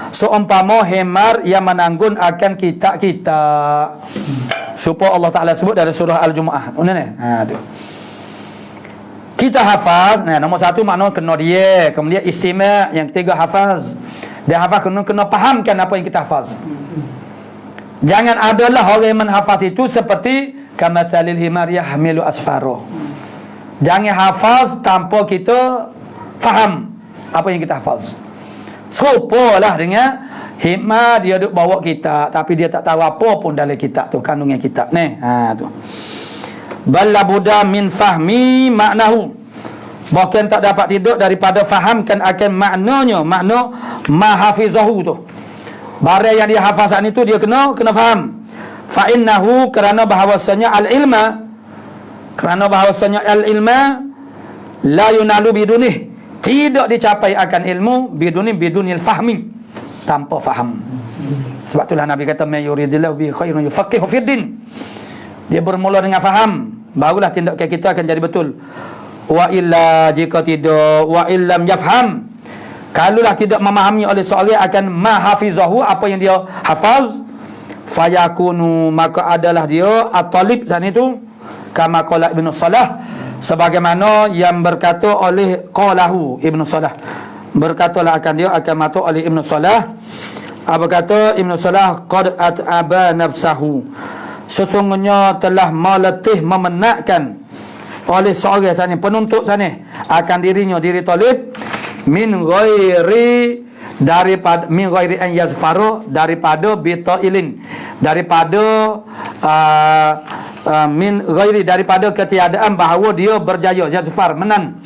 seumpama himar yang menanggung akan kita. Supaya Allah Taala sebut dari surah Al-Jumu'ah. Tu. Kita hafaz, nombor satu makna kena dia, kemudian istima', yang ketiga hafaz. Dia hafaz kena fahamkan apa yang kita hafaz. Jangan adalah orang yang menghafaz itu seperti kamatsalil himar yahmilu asfaro. Jangan hafaz tanpa kita faham apa yang kita hafaz. Serupalah dengan himar, dia duk bawa kitab tapi dia tak tahu apa pun dalam kitab tu, kandungan kitab ni. Tu. Balla buda min fahmi maknahu, bahkan tak dapat tidur daripada fahamkan akan maknanya, makna ma hafizahu tu. Barang yang dia hafazan itu dia kena faham. Fa innahu, kerana bahawasanya al-ilma la yunalu bidunih, tidak dicapai akan ilmu bidunil fahmi, tanpa faham. Sebab itulah Nabi kata may yuridillahu bi khairin yufaqihu fid din. Dia bermula dengan faham, barulah tindakan kita akan jadi betul. Wa illa, jika tidak, wa illam yafham, kalaulah tidak memahami oleh seorang akan mahafizahu, apa yang dia hafaz, fayakunu, maka adalah dia at-talib sana itu, kama qala Ibnu Salah, sebagaimana yang berkata oleh qalahu Ibnu Salah, berkatalah akan dia akan matu oleh Ibnu Salah. Apa kata Ibnu Salah? Qad at'aba nafsahu, sesungguhnya telah meletih, memenatkan oleh seorang sana, penuntut sana, akan dirinya, diri talib, min ghairi an yazfaru, daripada bitailin, daripada min ghairi, daripada ketiadaan bahawa dia berjaya, yazfar, menang.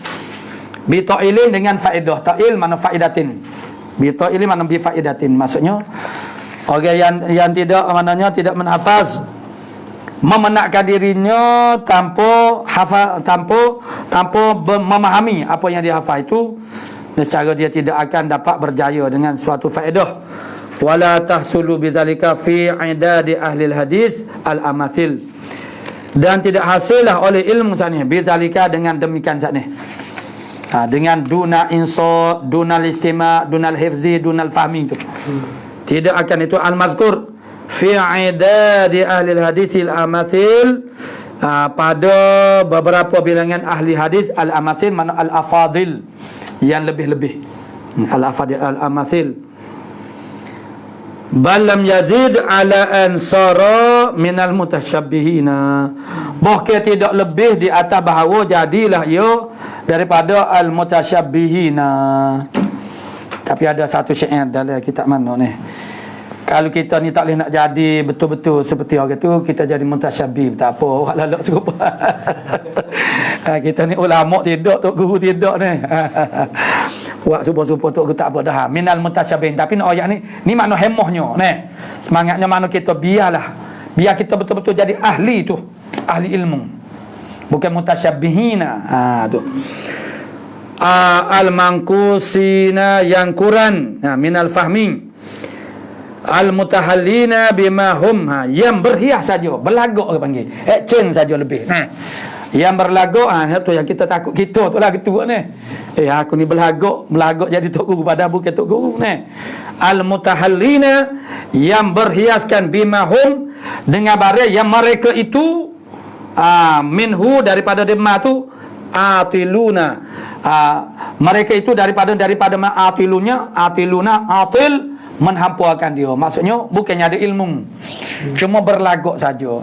Bitailin dengan faedah, ta'il mana faidatin, bitailin mana bi faidatin, maksudnya orang yang tidak, maknanya tidak menhafaz, memenatkan dirinya tanpa memahami apa yang dia hafal itu, secara dia tidak akan dapat berjaya dengan suatu faedah. Wala tahsulu bidzalika fi idadi ahli hadis al-amathil, dan tidak hasillah oleh ilmu sana bidzalika, dengan demikian sana, dengan duna insa, dunal istima, dunal hifzi, dunal fahmi itu tidak akan itu al-mazkur fi idadi ahli hadis al-amathil, pada beberapa bilangan ahli hadis. Al-amathil mana al-afadil, yang lebih-lebih, al-afadil, al-amathil. Bal lam yazid ala ansara minal mutasyabbihina, bahkan tidak lebih di atas bahawa jadilah ia daripada al-mutasyabbihina. Tapi ada satu syair dalam kitab mana ni, kalau kita ni tak boleh nak jadi betul-betul seperti orang tu, kita jadi mutasyabih, tak apa, awak lalak serupa. Kita ni ulama tidak, tok guru tidak ni. Buat supo-supo tok guru tak apa dah. Minal mutasyabih. Tapi nak ayat ni makna hemohnya ni. Semangatnya mana kita biar kita betul-betul jadi ahli tu, ahli ilmu. Bukan mutasyabihina. Tu. Al-mankusina, yang kurang, minal fahmi, al-mutahallina bima hum, yang berhias saja, berlagak orang panggil, action saja lebih. Yang berlagak, itu yang kita takut, kita tu lah ketua ni. Aku ni melagak jadi tok guru, pada bukan tok guru ni. Al-mutahallina, yang berhiaskan bima hum, dengan barang yang mereka itu, minhu, daripada dema tu, atiluna, mereka itu daripada atiluna, atil, menhampuakan dia. Maksudnya bukannya ada ilmu, cuma berlagak saja.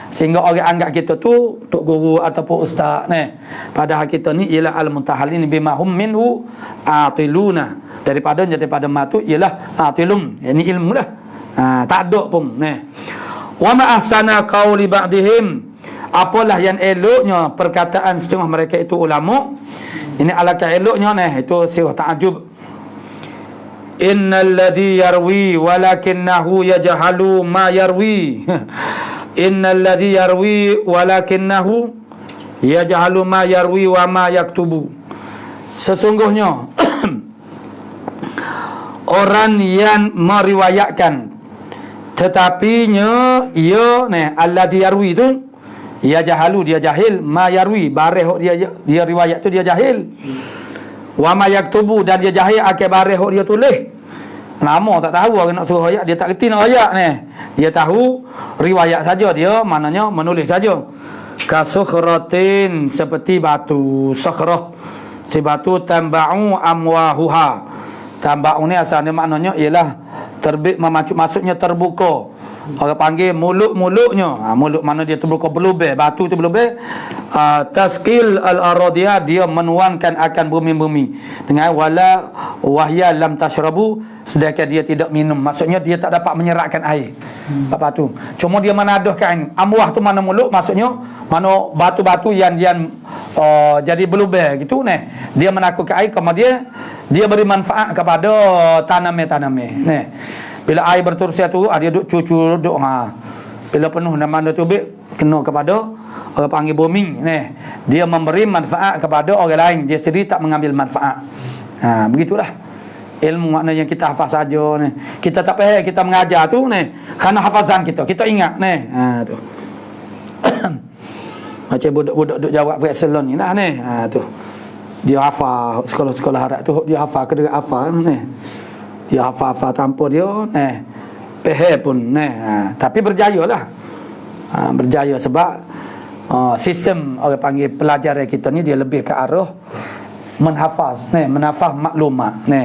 Sehingga orang anggap kita tu tok guru ataupun ustaz. Padahal kita ni ialah al-mutahallin bima hum minhu atiluna, daripada matu ialah atilum, ini ilmu dah. Tak ada pun. Wa ma ahsana qauli ba'dihim, apalah yang eloknya perkataan setengah mereka itu ulama. Ini alangkah eloknya itu sirah ta'ajub. Innal ladzi yarwi walakinnahu yajhalu ma yarwi. Innal ladzi yarwi walakinnahu yajhalu ma yarwi wa ma yaktubu. Sesungguhnya orang yang meriwayatkan tetapinya ia alladzi yarwi itu yajhalu, dia jahil, ma yarwi, bareh dia riwayat tu dia jahil. Wa ma yaktubu, dan dia jahil akibat bareh dia tulis. Nama tak tahu, orang nak suruh ayat dia tak kerti nak ayat ni. Dia tahu riwayat saja, dia maknanya menulis saja. Kasukhratin, seperti batu sakhrah, si batu tamba'u amwahuha. Tamba'u ni asalnya maknanya ialah terbit, maksudnya terbuka. Orang panggil muluk-muluknya. Muluk mana dia terbuka berlubang, batu tu berlubang. Taskil al-aradiyah, dia menuankan akan bumi-bumi. Dengan wala wahya lam tashrabu, sedangkan dia tidak minum. Maksudnya dia tak dapat menyerapkan air. Apa tu? Cuma dia menadahkan amwah tu mana muluk, maksudnya mana batu-batu yang jadi berlubang gitu ni. Dia menakutkan air, kemudian dia beri manfaat kepada tanam-tanam ni. Bila air bertursia tu, dia duk cucu duk bila penuh nama tubik kena kepada orang panggil booming ni. Dia memberi manfaat kepada orang lain, dia sendiri tak mengambil manfaat. Begitulah ilmu maknanya kita hafaz saja ni. Kita tak payah kita mengajar tu ni kerana hafazan kita ingat ni. Tu. Macam budak-budak duk jawab Excel ni lah ni. Tu. Dia hafal sekolah-sekolah Arab tu, dia hafal kena hafal ni. Dia hafal tanpa dia ni. Faham pun ni. Tapi berjayalah. Berjaya sebab sistem orang panggil pelajaran kita ni dia lebih ke arah menhafaz maklumat ni.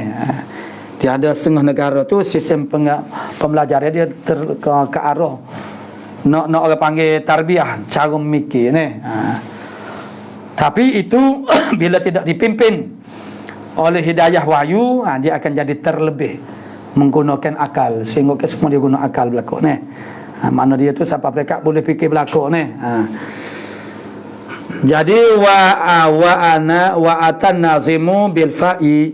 Dia ada setengah negara tu sistem pembelajaran dia ke arah nak orang panggil tarbiyah, cara memikir ni. Tapi itu bila tidak dipimpin oleh hidayah wahyu, dia akan jadi terlebih menggunakan akal, sehingga semua dia guna akal belakang ni. Makna dia tu sampai mereka boleh fikir belakang ni. Jadi wa atan nazimu bil fa'i,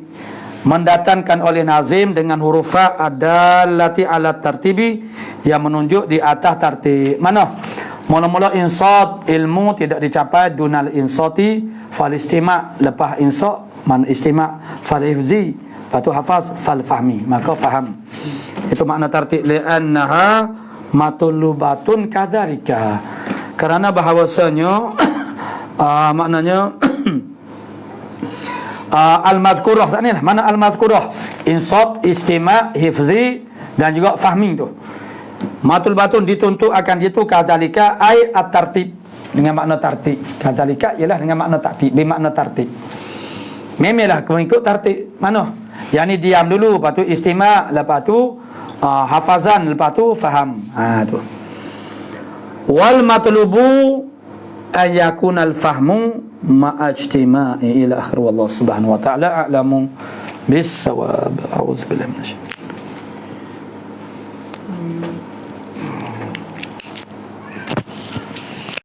mendatangkan oleh nazim dengan huruf fa adallati ala tartibi, yang menunjuk di atas tartib. Mana? Mula-mula insat ilmu tidak dicapai dunal insati fal istima', lepas insat man istima' fal hifzi, patu hafaz fal fahmi, maka faham. Itu makna tartib, li'annaha matulubatun kadzalika, kerana bahawasanya maknanya al-mazkurah sana lah. Mana al-mazkurah? Insat, istima', hifzi dan juga fahmi tu. Matul batun dituntut akan itu kadzalika ai at-tartib, dengan makna tartib. Kadzalika ialah dengan makna tartib, bermakna tartib. Memelah mengikut tartib. Mana? Yang ni diam dulu, lepas tu istima', lepas tu hafazan, lepas tu faham. Tu. Wal matlubu ayakun al-fahmu ma'ajtima'i ila akhir. Wallahu subhanahu wa ta'ala a'lamu bis-sawab. A'udzubillahi minasyaitanir